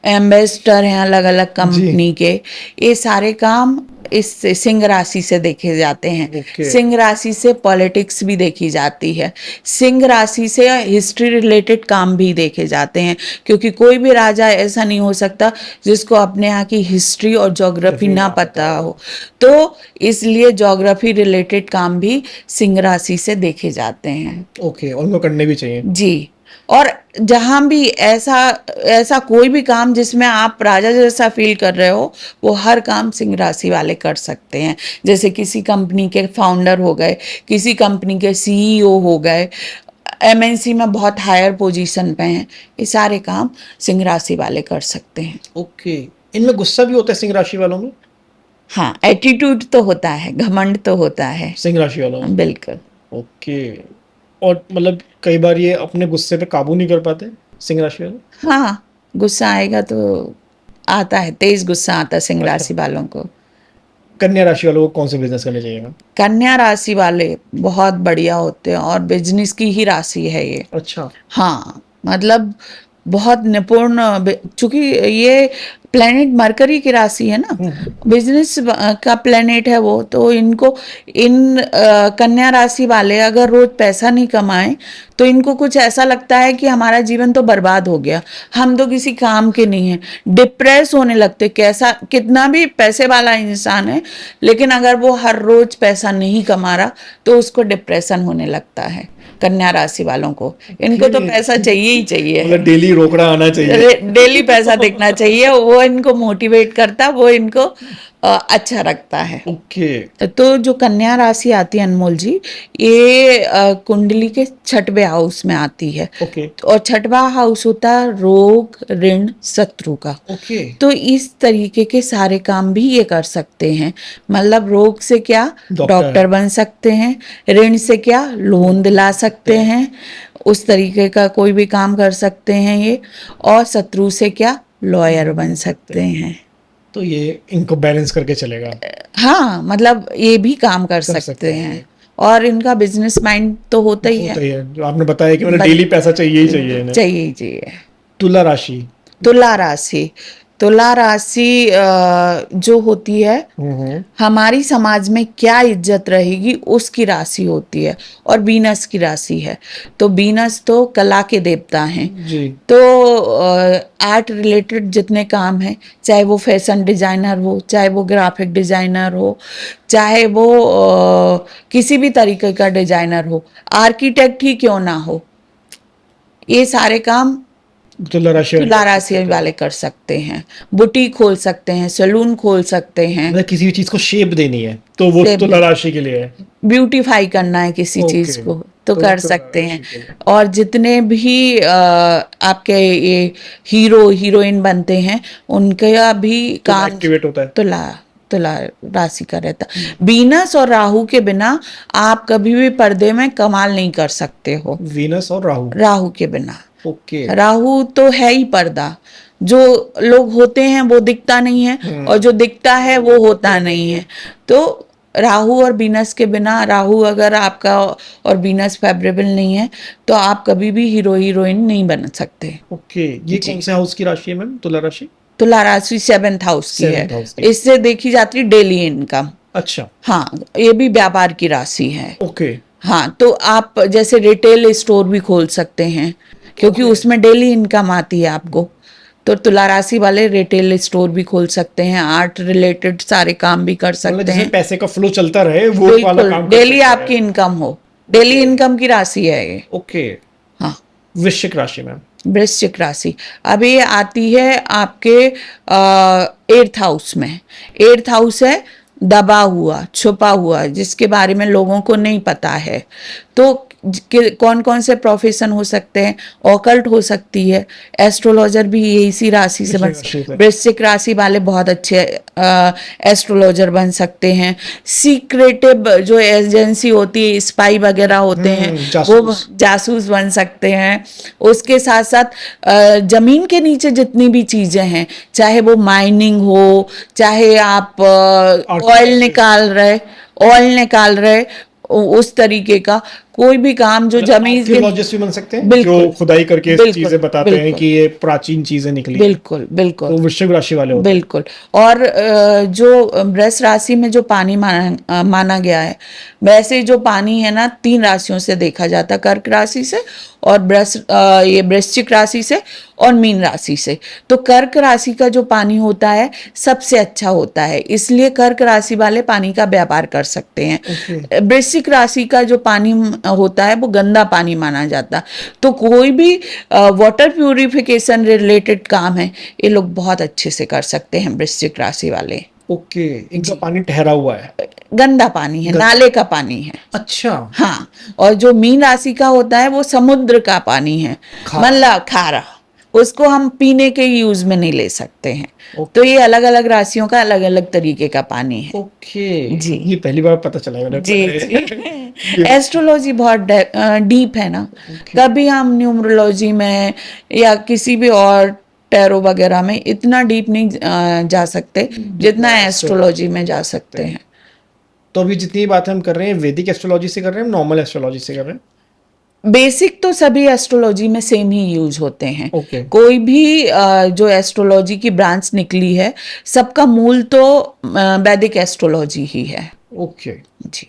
एम्बेसडर हैं अलग अलग कंपनी के, ये सारे काम इस सिंह राशि से देखे जाते हैं। ओके। सिंह राशि से पॉलिटिक्स भी देखी जाती है, सिंह राशि से हिस्ट्री रिलेटेड काम भी देखे जाते हैं, क्योंकि कोई भी राजा ऐसा नहीं हो सकता जिसको अपने यहाँ की हिस्ट्री और ज्योग्राफी ना पता हो। तो इसलिए ज्योग्राफी रिलेटेड काम भी सिंह राशि से देखे जाते हैं। ओके, उनको करने भी चाहिए। जी, और जहां भी ऐसा ऐसा कोई भी काम जिसमें आप राजा जैसा फील कर रहे हो, वो हर काम सिंह राशि वाले कर सकते हैं। जैसे किसी कंपनी के फाउंडर हो गए, किसी कंपनी के सीईओ हो गए, एमएनसी में बहुत हायर पोजीशन पे हैं, ये सारे काम सिंह राशि वाले कर सकते हैं। ओके, इनमें गुस्सा भी होता है सिंह राशि वालों में? हाँ, एटीट्यूड तो होता है, घमंड तो होता है सिंह राशि वालों में। बिल्कुल। ओके, और मतलब कई बार ये अपने गुस्से पे काबू नहीं कर पाते सिंह राशि वाले? हाँ, गुस्सा आएगा तो आता है, तेज गुस्सा आता है सिंह राशि वालों को। कन्या राशि वालों को कौन से बिजनेस करने चाहिए? कन्या राशि वाले बहुत बढ़िया होते हैं और बिजनेस की ही राशि है ये। अच्छा। हाँ, मतलब बहुत निपुण, चूंकि ये प्लेनेट मरकरी की राशि है ना, बिजनेस का प्लेनेट है वो, तो इनको इन कन्या राशि वाले अगर रोज पैसा नहीं कमाएं तो इनको कुछ ऐसा लगता है कि हमारा जीवन तो बर्बाद हो गया, हम तो किसी काम के नहीं हैं, डिप्रेस होने लगते। कैसा कितना भी पैसे वाला इंसान है, लेकिन अगर वो हर रोज पैसा नहीं कमा रहा तो उसको डिप्रेशन होने लगता है। कन्या राशि वालों को, इनको तो पैसा चाहिए ही चाहिए, मतलब डेली रोकड़ा आना चाहिए, डेली पैसा दिखना चाहिए, वो इनको मोटिवेट करता, वो इनको अच्छा रखता है। ओके। तो जो कन्या राशि आती है अनमोल जी, ये कुंडली के 6वें हाउस में आती है। ओके। और 6वां हाउस होता है रोग ऋण शत्रु का। ओके। तो इस तरीके के सारे काम भी ये कर सकते हैं। मतलब रोग से क्या, डॉक्टर बन सकते हैं, ऋण से क्या, लोन दिला सकते हैं, उस तरीके का कोई भी काम कर सकते हैं ये, और शत्रु से क्या, लॉयर बन सकते हैं। तो ये इनको बैलेंस करके चलेगा। हाँ, मतलब ये भी काम कर सकते हैं, और इनका बिजनेस माइंड तो होता ही है। जो आपने बताया कि मतलब डेली पैसा चाहिए ही चाहिए इन्हें। चाहिए ही चाहिए। तुला राशि। तुला राशि, तुला राशि जो होती है, हमारी समाज में क्या इज्जत रहेगी उसकी राशि होती है, और वीनस की राशि है। तो वीनस तो कला के देवता हैं जी। तो आर्ट रिलेटेड जितने काम हैं, चाहे वो फैशन डिजाइनर हो, चाहे वो ग्राफिक डिजाइनर हो, चाहे वो किसी भी तरीके का डिजाइनर हो, आर्किटेक्ट ही क्यों ना हो, ये सारे काम तुला राशि वाले कर सकते हैं। बुटीक खोल सकते हैं, सैलून खोल सकते हैं, मतलब किसी भी चीज को शेप देनी है तो वो तुला राशि के लिए है। ब्यूटीफाई करना है किसी चीज को तो कर सकते हैं। और जितने भी आपके ये हीरो हीरोइन बनते हैं, उनका भी काम एक्टिवेट होता है। तुला राशि का रहता। वीनस और राहु के बिना आप कभी भी पर्दे में कमाल नहीं कर सकते हो। वीनस और राहु के बिना। ओके। राहु तो है ही पर्दा, जो लोग होते हैं वो दिखता नहीं है, और जो दिखता है वो होता नहीं है। तो राहु और वीनस के बिना, राहु अगर आपका और वीनस फेवरेबल नहीं है तो आप कभी भी हीरो हीरोइन नहीं बन सकते। ओके, ये कौन से हाउस की राशि है मैम, तुला राशि? तुला राशि 7th हाउस की है। इससे देखी जाती है डेली इनकम। अच्छा। हाँ, ये भी व्यापार की राशि है। ओके। हाँ, तो आप जैसे रिटेल स्टोर भी खोल सकते हैं, क्योंकि उसमें डेली इनकम आती है आपको। तो तुला राशि वाले रिटेल स्टोर भी खोल सकते हैं, आर्ट रिलेटेड सारे काम भी कर सकते हैं। पैसे का फ्लो चलता रहे वो वाला काम, डेली आपकी इनकम हो, डेली इनकम की राशि है ये। ओके। हाँ। वृश्चिक राशि मैम। वृश्चिक राशि अब ये आती है आपके 8th हाउस में। 8th हाउस है दबा हुआ, छुपा हुआ, जिसके बारे में लोगों को नहीं पता है। तो कौन कौन से प्रोफेशन हो सकते हैं? ऑकल्ट हो सकती है, एस्ट्रोलॉजर भी इसी राशि से बन राशि से। वृश्चिक राशि वाले बहुत अच्छे एस्ट्रोलॉजर बन सकते हैं। सीक्रेटिव जो एजेंसी होती है, स्पाई वगैरह होते हैं, वो जासूस। जासूस बन सकते हैं। उसके साथ साथ जमीन के नीचे जितनी भी चीजें हैं, चाहे वो माइनिंग हो, चाहे आप ऑयल निकाल रहे उस तरीके का कोई भी काम जो जमीन के आर्कियोलॉजिस्ट भी बन सकते हैं, जो बिल्कुल खुदाई करके बिल्कुल चीजें बताते हैं बिल्कुल कि ये प्राचीन चीजें निकली। बिल्कुल बिल्कुल तो वृश्चिक राशि वाले होते हैं। बिल्कुल। और जो वृष राशि में जो पानी माना गया है, वैसे जो पानी है ना, 3 राशियों से देखा जाता है, कर्क राशि से और ये वृश्चिक राशि से और मीन राशि से। तो कर्क राशि का जो पानी होता है सबसे अच्छा होता है, इसलिए कर्क राशि वाले पानी का व्यापार कर सकते हैं। वृश्चिक राशि का जो पानी होता है वो गंदा पानी माना जाता। तो कोई भी वाटर प्यूरिफिकेशन रिलेटेड काम है, ये लोग बहुत अच्छे से कर सकते हैं वृश्चिक राशि वाले। ओके, इनका पानी ठहरा हुआ है। गंदा पानी है, नाले का पानी है। अच्छा। हाँ, और जो मीन राशि का होता है वो समुद्र का पानी है, मतलब खारा, उसको हम पीने के यूज में नहीं ले सकते हैं। तो ये अलग अलग राशियों का अलग अलग तरीके का पानी है। ओके जी। ये पहली बार पता चला मैंने। जी एस्ट्रोलॉजी बहुत डीप है ना। कभी हम न्यूमरोलॉजी में या किसी भी और टैरो वगैरह में इतना डीप नहीं जा सकते जितना एस्ट्रोलॉजी में जा सकते हैं। तो अभी जितनी बातें हम कर रहे हैं वैदिक एस्ट्रोलॉजी से कर रहे हैं, नॉर्मल एस्ट्रोलॉजी से कर रहे हैं? बेसिक तो सभी एस्ट्रोलॉजी में सेम ही यूज होते हैं। ओके। कोई भी जो एस्ट्रोलॉजी की ब्रांच निकली है, सबका मूल तो वैदिक एस्ट्रोलॉजी ही है। ओके जी।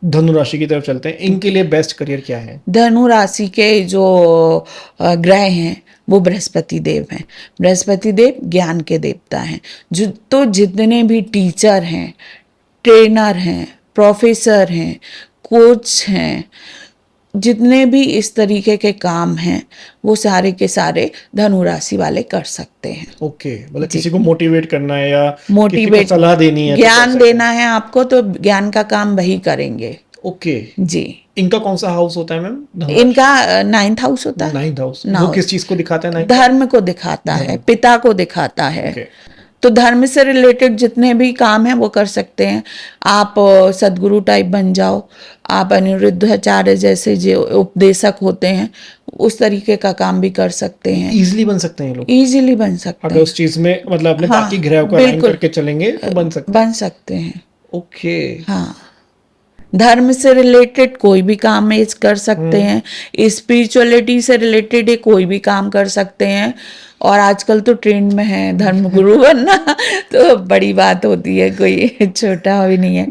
धनु राशि की तरफ चलते हैं, इनके लिए बेस्ट करियर क्या है? धनु राशि के जो ग्रह हैं वो बृहस्पति देव हैं। बृहस्पति देव ज्ञान के देवता हैं। तो जितने भी टीचर हैं, ट्रेनर हैं, प्रोफेसर हैं, कोच हैं, जितने भी इस तरीके के काम हैं, वो सारे के सारे धनु राशि वाले कर सकते हैं। ओके, मतलब किसी को मोटिवेट करना है या मोटिवेट, किसी को सलाह देनी है, ज्ञान देना है आपको, तो ज्ञान का काम वही करेंगे। ओके जी। इनका कौन सा हाउस होता है मैम? इनका 9th हाउस होता है। 9th house. वो किस चीज को दिखाता है? धर्म को दिखाता है, पिता को दिखाता है। Okay. तो धर्म से रिलेटेड जितने भी काम हैं वो कर सकते हैं। आप सदगुरु टाइप बन जाओ, आप अनिरुद्धाचार्य जैसे जो उपदेशक होते हैं उस तरीके का काम भी कर सकते हैं। इजीली बन सकते हैं ये लोग? इजीली बन सकते अगर हैं, उस चीज में मतलब अपने हाँ, बाकी ग्रह को अलाइन बिल्कुल करके चलेंगे तो बन सकते हैं। ओके। हाँ, धर्म से रिलेटेड कोई भी काम ये कर सकते हैं, स्पिरिचुअलिटी से रिलेटेड ये कोई भी काम कर सकते हैं। और आजकल तो ट्रेंड में है धर्म गुरु बनना, तो बड़ी बात होती है, कोई छोटा भी नहीं है।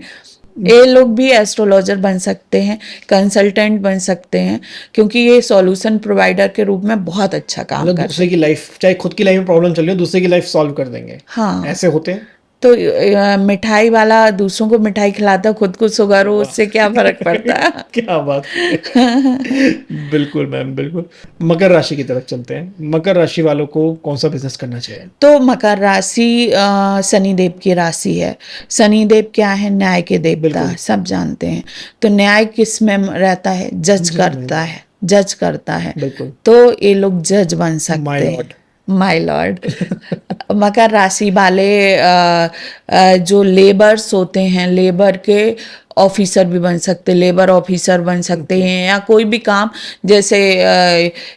ये लोग भी एस्ट्रोलॉजर बन सकते हैं, कंसल्टेंट बन सकते हैं, क्योंकि ये सॉल्यूशन प्रोवाइडर के रूप में बहुत अच्छा काम मतलब करते दूसरे की लाइफ, चाहे खुद की लाइफ में प्रॉब्लम चल रही हो, दूसरे की लाइफ सॉल्व कर देंगे। हाँ, ऐसे होते हैं। तो मिठाई वाला दूसरों को मिठाई खिलाता, खुद को शुगर हो, उससे क्या फर्क पड़ता है? क्या बात बिल्कुल मैम, बिल्कुल। मकर राशि की तरफ चलते हैं। मकर राशि वालों को कौन सा बिजनेस करना चाहिए? तो मकर राशि शनिदेव की राशि है। शनिदेव क्या है? न्याय के देवता, सब जानते हैं। तो न्याय किस में रहता है? जज करता है। तो ये लोग जज बन सकते हैं। My Lord. मकर राशि वाले जो लेबर्स होते हैं, लेबर के ऑफिसर भी बन सकते, लेबर ऑफिसर बन सकते हैं, या कोई भी काम जैसे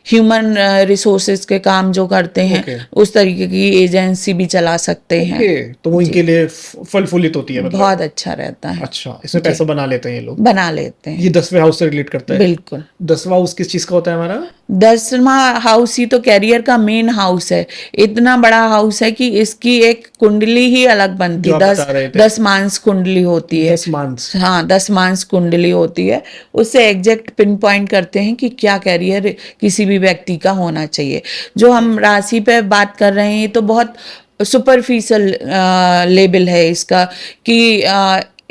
ह्यूमन रिसोर्सेज के काम जो करते हैं उस तरीके की एजेंसी भी चला सकते हैं। तो वो इनके लिए फल फूलित होती है, मतलब बहुत अच्छा रहता है। अच्छा, इसमें पैसा बना लेते हैं ये लोग? बना लेते हैं। ये 10वें हाउस से रिलेट करता है? बिल्कुल। 10वां हाउस किस चीज का होता है हमारा? 10वां हाउस ही तो कैरियर का मेन हाउस है। इतना बड़ा हाउस है कि इसकी एक कुंडली ही अलग बनती है। 10 मांस कुंडली होती है। 10 मांस? हाँ, 10 मांस कुंडली होती है। उससे एग्जैक्ट पिन पॉइंट करते हैं कि क्या कैरियर किसी भी व्यक्ति का होना चाहिए। जो हम राशि पे बात कर रहे हैं तो बहुत सुपरफिशियल लेवल है इसका, कि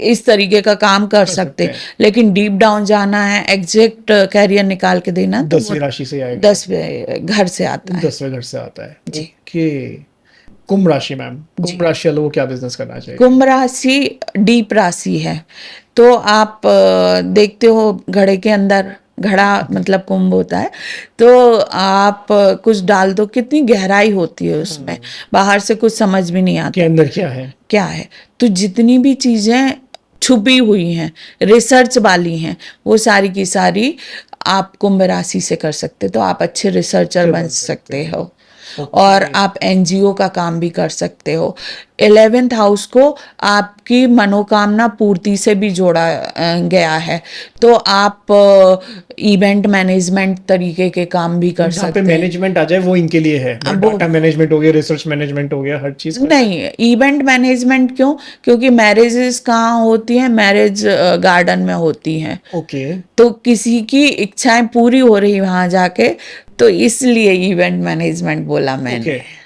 इस तरीके का काम कर सकते हैं, लेकिन डीप डाउन जाना है, एग्जैक्ट कैरियर निकाल के देना, 10वीं राशि से आएगा। 10वें घर से आता है। 10वें घर से आता है जी। ओके, कुंभ राशि मैम, कुंभ राशि वालों को क्या बिजनेस करना चाहिए? कुंभ राशि डीप राशि है, तो आप देखते हो घड़े के अंदर, घड़ा मतलब कुंभ होता है, तो आप कुछ डाल दो, कितनी गहराई होती है उसमें, बाहर से कुछ समझ भी नहीं के आता अंदर क्या है? क्या है। तो जितनी भी चीजें छुपी हुई हैं, रिसर्च वाली हैं, वो सारी की सारी आप कुंभ राशि से कर सकते, तो आप अच्छे रिसर्चर बन सकते हो। और आप एनजीओ का काम भी कर सकते हो। 11th हाउस को आपकी मनोकामना पूर्ति से भी जोड़ा गया है, तो आप इवेंट मैनेजमेंट तरीके के काम भी कर जहाँ पे सकते हैं। मैनेजमेंट आ जाए वो इनके लिए है, अब वो डाटा मैनेजमेंट हो गया, रिसर्च मैनेजमेंट हो गया, हर चीज कर नहीं, इवेंट मैनेजमेंट क्यों? क्योंकि मैरिजेस कहाँ होती हैं? मैरिज गार्डन में होती हैं। ओके। तो किसी की इच्छाएं पूरी हो रही वहां जाके, तो इसलिए इवेंट मैनेजमेंट बोला मैंने। ओके।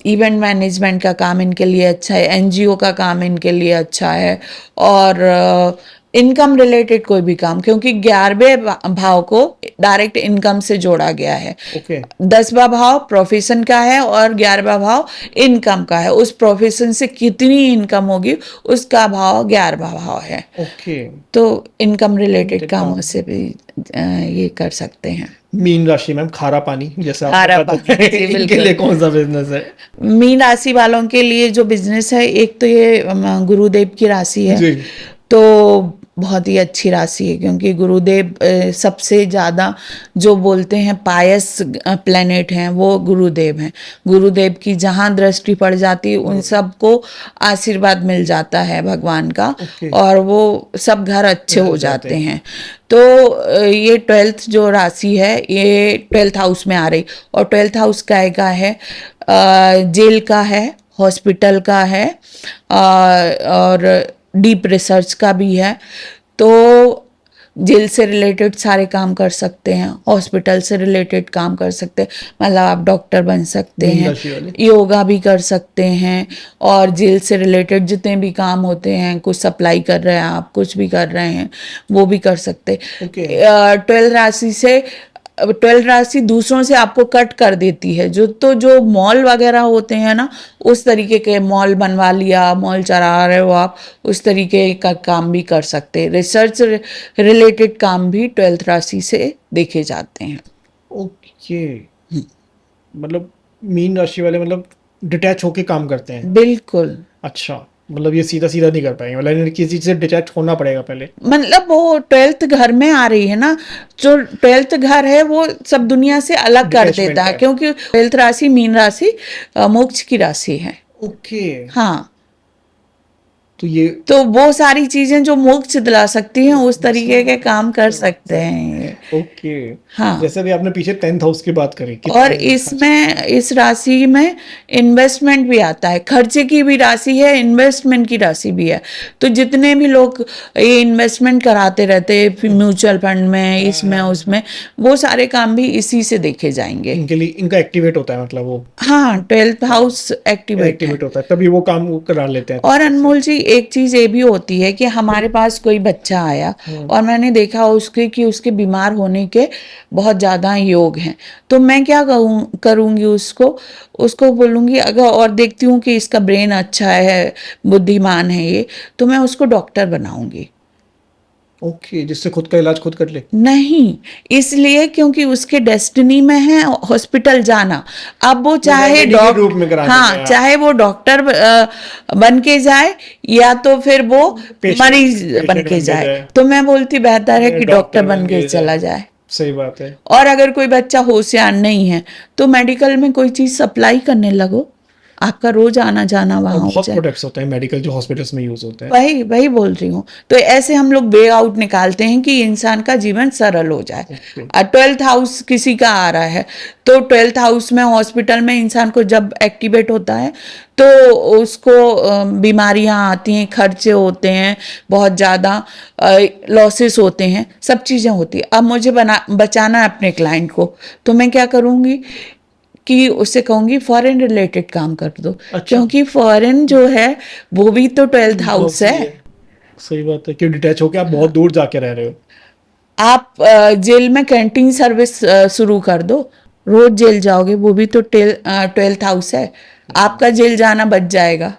इवेंट मैनेजमेंट का काम इनके लिए अच्छा है, एनजीओ का काम इनके लिए अच्छा है, और इनकम रिलेटेड कोई भी काम, क्योंकि 11वें भाव को डायरेक्ट इनकम से जोड़ा गया है। ओके। 10वां भाव प्रोफेशन का है और 11वां भाव इनकम का है। उस प्रोफेशन से कितनी इनकम होगी उसका भाव 11वां भाव है। ओके। तो इनकम रिलेटेड कामों से भी ये कर सकते हैं। मीन राशि मैम, खारा पानी जैसे आपको खारा पता पानी, है, जी, इनके बिल्कुल। लिए कौन सा बिजनेस है? मीन राशि वालों के लिए जो बिजनेस है, एक तो ये गुरुदेव की राशि है, जी। तो बहुत ही अच्छी राशि है, क्योंकि गुरुदेव सबसे ज़्यादा जो बोलते हैं पायस प्लेनेट हैं, वो गुरुदेव हैं। गुरुदेव की जहाँ दृष्टि पड़ जाती है उन सबको आशीर्वाद मिल जाता है भगवान का, ओके। और वो सब घर अच्छे हो जाते हैं। तो ये 12th जो राशि है, ये 12th हाउस में आ रही, और 12th हाउस का है जेल का है, हॉस्पिटल का है, और डीप रिसर्च का भी है। तो जेल से रिलेटेड सारे काम कर सकते हैं, हॉस्पिटल से रिलेटेड काम कर सकते हैं, मतलब आप डॉक्टर बन सकते मीन हैं, राशि वाले। योगा भी कर सकते हैं, और जेल से रिलेटेड जितने भी काम होते हैं, कुछ सप्लाई कर रहे हैं आप, कुछ भी कर रहे हैं, वो भी कर सकते। ओके। 12 राशि से 12 राशि दूसरों से आपको कट कर देती है। जो मॉल वगैरह होते हैं ना, उस तरीके के मॉल बनवा लिया, मॉल चला रहे हो आप, उस तरीके का काम भी कर सकते हैं। रिसर्च रिलेटेड काम भी 12th राशि से देखे जाते हैं। ओके। मतलब मीन राशि वाले मतलब डिटैच होके काम करते हैं? बिल्कुल। अच्छा, मतलब ये सीधा सीधा नहीं कर पाएंगे, मतलब इन्हें किसी चीज से डिटैच होना पड़ेगा पहले। मतलब वो 12th घर में आ रही है ना, जो 12th घर है वो सब दुनिया से अलग कर Detachment देता है, है। क्योंकि 12th राशि मीन राशि मोक्ष की राशि है। ओके। हाँ, तो ये तो वो सारी चीजें जो मोक्ष दिला सकती हैं, उस तरीके के काम कर सकते हैं। ओके। हाँ। जैसे भी आपने पीछे 10th हाउस की बात करी कि और इसमें, इस राशि में इन्वेस्टमेंट भी आता है, खर्चे की भी राशि है, इन्वेस्टमेंट की राशि भी है। तो जितने भी लोग ये इन्वेस्टमेंट कराते रहते हैं, फिर म्यूचुअल फंड में, इसमें उसमें, वो सारे काम भी इसी से देखे जाएंगे। इनके लिए इनका एक्टिवेट होता है, मतलब वो हाँ, 12th हाउस एक्टिवेट है। होता है तभी वो काम वो करा लेते हैं। और अनमोल जी, एक चीज ये भी होती है कि हमारे पास कोई बच्चा आया और मैंने देखा उसके कि उसके बीमार होने के बहुत ज्यादा योग हैं, तो मैं क्या करूंगी, उसको बोलूंगी, अगर और देखती हूँ कि इसका ब्रेन अच्छा है, बुद्धिमान है ये, तो मैं उसको डॉक्टर बनाऊंगी। ओके, जिससे खुद का इलाज खुद कर ले। नहीं, इसलिए क्योंकि उसके डेस्टिनी में है हॉस्पिटल जाना। अब वो चाहे remedy के रूप में करा देंगे हाँ, आप। चाहे वो डॉक्टर बन के जाए, या तो फिर वो मरीज बन के जाए, तो मैं बोलती बेहतर है कि डॉक्टर बन के चला जाए। सही बात है। और अगर कोई बच्चा होशियार नहीं है, तो मेडिकल में कोई चीज सप्लाई करने लगो, आपका रोज आना जाना और वहां हो बहुत जाए। प्रोडक्ट्स होते हैं मेडिकल जो हॉस्पिटल्स में यूज होते हैं। वही वही बोल रही हूँ। तो ऐसे हम लोग वे आउट निकालते हैं कि इंसान का जीवन सरल हो जाए। 12th हाउस किसी का आ रहा है, तो 12th हाउस में हॉस्पिटल में इंसान को जब एक्टिवेट होता है, तो उसको बीमारियां आती हैं, खर्चे होते हैं, बहुत ज़्यादा लॉसेस होते हैं, सब चीज़ें होती हैं। अब मुझे बचाना है अपने क्लाइंट को, तो मैं क्या करूँगी कि उससे कहूंगी फॉरेन रिलेटेड काम कर दो। अच्छा। क्योंकि फॉरेन जो है वो भी तो 12th हाउस है। सही बात है, क्यों डिटैच होके आप बहुत दूर जाके रह रहे हो। आप जेल में कैंटीन सर्विस शुरू कर दो, रोज जेल जाओगे, वो भी तो 12th हाउस है। आपका जेल जाना बच जाएगा।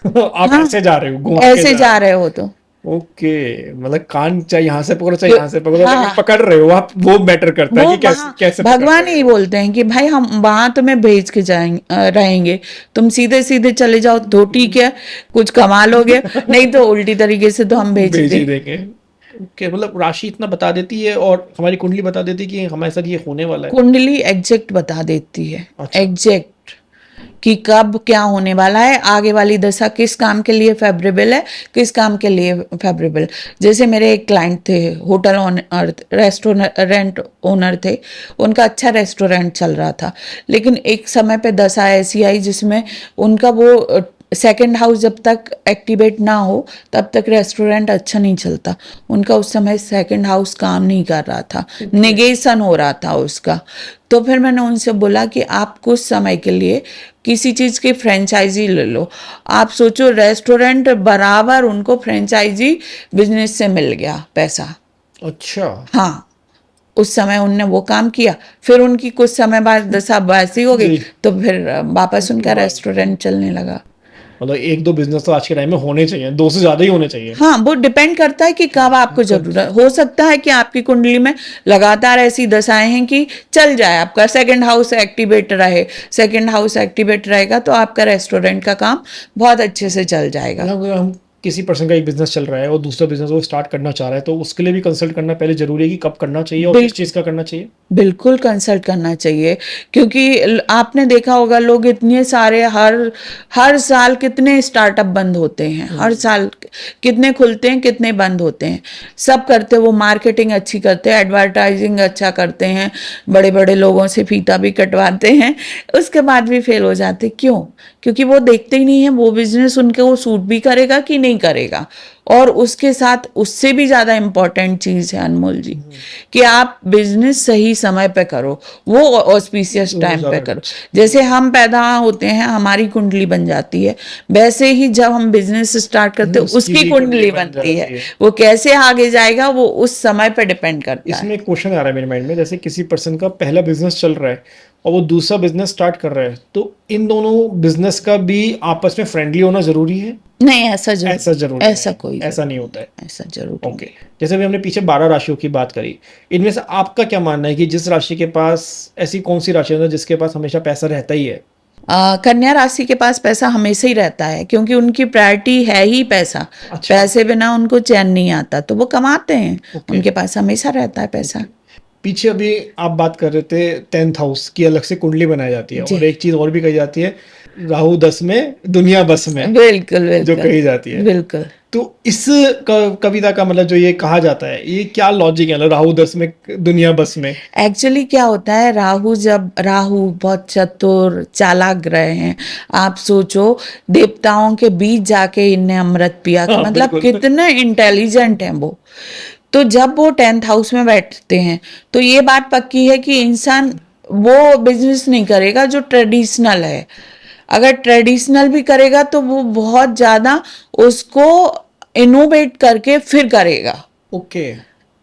आप हाँ, ऐसे जा रहे हो, घूम के ऐसे जा जा रहे रहे हो तो। हो। ओके, मतलब कान चाहे यहाँ से पकड़ो चाहे क्यों- यहाँ से पकड़ो, लेकिन हाँ, पकड़ रहे हो आप, वो मैटर करता है वो कि कैसे वहां कैसे पकड़ भगवान रहे ही हो। बोलते हैं कि भाई हम वहां तुम्हें भेज के जाएंगे, रहेंगे। तुम सीधे सीधे चले जाओ तो ठीक है, कुछ कमा लोगे, नहीं तो उल्टी तरीके से तो हम भेज ही भेज ही दें। देंगे। ओके, मतलब राशि इतना बता देती है और हमारी कुंडली बता देती है कि हमारे साथ ये होने वाला है। कुंडली एग्जैक्ट बता देती है, अच्छा। एग्जैक्ट, कि कब क्या होने वाला है, आगे वाली दशा किस काम के लिए फेवरेबल है, किस काम के लिए फेवरेबल। जैसे मेरे एक क्लाइंट थे, होटल ओनर, रेस्टोरेंट ओनर थे, उनका अच्छा रेस्टोरेंट चल रहा था, लेकिन एक समय पे दशा ऐसी आई जिसमें उनका वो सेकंड हाउस जब तक एक्टिवेट ना हो तब तक रेस्टोरेंट अच्छा नहीं चलता। उनका उस समय सेकंड हाउस काम नहीं कर रहा था, नेगेशन हो रहा था उसका। तो फिर मैंने उनसे बोला कि आप कुछ समय के लिए किसी चीज़ की फ्रेंचाइजी ले लो। आप सोचो, रेस्टोरेंट बराबर उनको फ्रेंचाइजी बिजनेस से मिल गया पैसा। अच्छा। हाँ, उस समय उनने वो काम किया, फिर उनकी कुछ समय बाद दशा वैसी हो गई, जी। तो फिर वापस उसके उनका बाद रेस्टोरेंट चलने लगा। मतलब एक दो बिजनेस तो आज के टाइम में होने चाहिए, दो से ज्यादा ही होने चाहिए। हाँ, वो डिपेंड करता है कि कब आपको कब। जरूरत हो सकता है कि आपकी कुंडली में लगातार ऐसी दशाएं हैं कि चल जाए, आपका सेकंड हाउस एक्टिवेट रहे। सेकंड हाउस एक्टिवेट रहेगा तो आपका रेस्टोरेंट का काम बहुत अच्छे से चल जाएगा। मतलब अगर हम किसी पर्सन का एक बिजनेस चल रहा है और दूसरा बिजनेस वो स्टार्ट करना चाह रहा है, तो उसके लिए भी कंसल्ट करना पहले जरूरी है कि कब करना चाहिए और बिल किस चीज़ का करना चाहिए। बिल्कुल कंसल्ट करना चाहिए, क्योंकि आपने देखा होगा, लोग इतने सारे हर हर साल कितने स्टार्टअप बंद होते हैं, हर साल कितने खुलते हैं, कितने बंद होते हैं। सब करते, वो मार्केटिंग अच्छी करते हैं, एडवर्टाइजिंग अच्छा करते हैं, बड़े बड़े लोगों से फीता भी कटवाते हैं, उसके बाद भी फेल हो जाते। क्यों? क्योंकि वो देखते ही नहीं है वो बिजनेस उनके वो सूट भी करेगा कि नहीं करेगा। और उसके साथ उससे भी ज़्यादा इम्पोर्टेंट चीज़ है अनमोल जी, कि आप बिजनेस सही समय पे करो, वो ऑस्पिशियस वो टाइम पे ज़्यादा करो। अच्छा। जैसे हम पैदा होते हैं, हमारी कुंडली बन जाती है, वैसे ही जब हम बिजनेस स्टार्ट करते हैं उसकी उसकी भी कुंडली कुंडली बन बनती है। जाती है। वो कैसे आगे जाएगा वो उस समय पे डिपेंड करता है। इसमें एक क्वेश्चन आ रहा है मेरे माइंड में, जैसे किसी पर्सन का पहला बिजनेस चल रहा है और वो दूसरा बिजनेस स्टार्ट कर रहा है, तो इन दोनों बिजनेस का भी आपस में फ्रेंडली होना जरूरी है। नहीं, ऐसा ऐसा जरूर, जरूरी ऐसा नहीं, कोई ऐसा नहीं जरूरी होता है। नहीं, ऐसा जरूरी ओके। नहीं। जैसे भी हमने पीछे 12 राशियों की बात करी, इनमें से आपका क्या मानना है कि जिस राशि के पास, ऐसी कौन सी राशि है जिसके पास हमेशा पैसा रहता ही है। कन्या राशि के पास पैसा हमेशा ही रहता है, क्योंकि उनकी प्रायोरिटी है ही पैसा। अच्छा। पैसे बिना उनको चैन नहीं आता, तो वो कमाते हैं, ओके। उनके पास हमेशा रहता है पैसा। ओके। पीछे अभी आप बात कर रहे थे 10th हाउस की अलग से कुंडली बनाई जाती है, जी, और एक चीज और भी कही जाती है, राहु 10 में दुनिया बस में, बिल्कुल जो बिल्कुल कही जाती है। बिल्कुल। तो इस कविता का मतलब जो ये कहा जाता है, ये क्या लॉजिक है, मतलब राहु 10 में दुनिया बस में। एक्चुअली क्या होता है, राहु बहुत चतुर चालाक ग्रह हैं। आप सोचो, देवताओं के बीच जाके इनने अमृत पिया, हाँ मतलब बिल्कुल। कितने इंटेलिजेंट हैं वो। तो जब वो 10th हाउस में बैठते हैं, तो ये बात पक्की है कि इंसान वो बिजनेस नहीं करेगा जो ट्रेडिशनल है। अगर ट्रेडिशनल भी करेगा तो वो बहुत ज्यादा उसको इनोवेट करके फिर करेगा। ओके।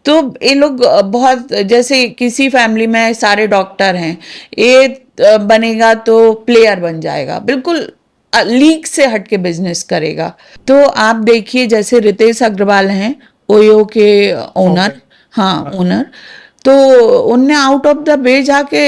तो ये लोग बहुत, जैसे किसी फैमिली में सारे डॉक्टर हैं, ये बनेगा तो प्लेयर बन जाएगा, बिल्कुल लीग से हटके बिजनेस करेगा। तो आप देखिए, जैसे रितेश अग्रवाल हैं, ओयो के ओनर। फाउंडर। हाँ, हाँ। ओनर। तो उनने आउट ऑफ द वे जाके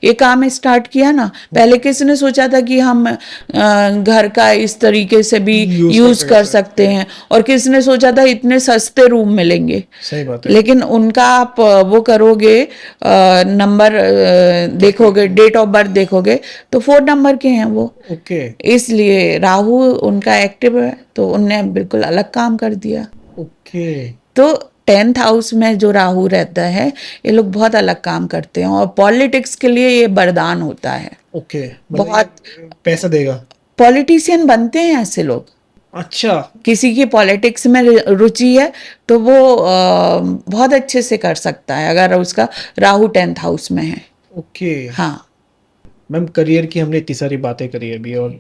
ये काम स्टार्ट किया ना। पहले किसने सोचा था कि हम घर का इस तरीके से भी यूज यूज करके कर कर सकते सकते हैं। हैं, और किसने सोचा था इतने सस्ते रूम मिलेंगे। सही बात है। लेकिन उनका आप वो करोगे, नंबर देखोगे, कैलकुलेट। डेट ऑफ बर्थ देखोगे, तो 4 नंबर के हैं वो। ओके। इसलिए राहु उनका एक्टिव है, तो उनने बिल्कुल अलग काम कर दिया। ओके। तो 10th हाउस में जो राहु रहता है, ये लोग बहुत अलग काम करते हैं, और पॉलिटिक्स के लिए ये वरदान होता है। ओके, मतलब बहुत ये पैसा देगा। पॉलिटिशियन बनते हैं ऐसे लोग। अच्छा। किसी की पॉलिटिक्स में रुचि है तो वो बहुत अच्छे से कर सकता है, अगर उसका राहु 10th हाउस में है। ओके। हाँ, मैम, करियर की हमने इतनी सारी बातें करी अभी, और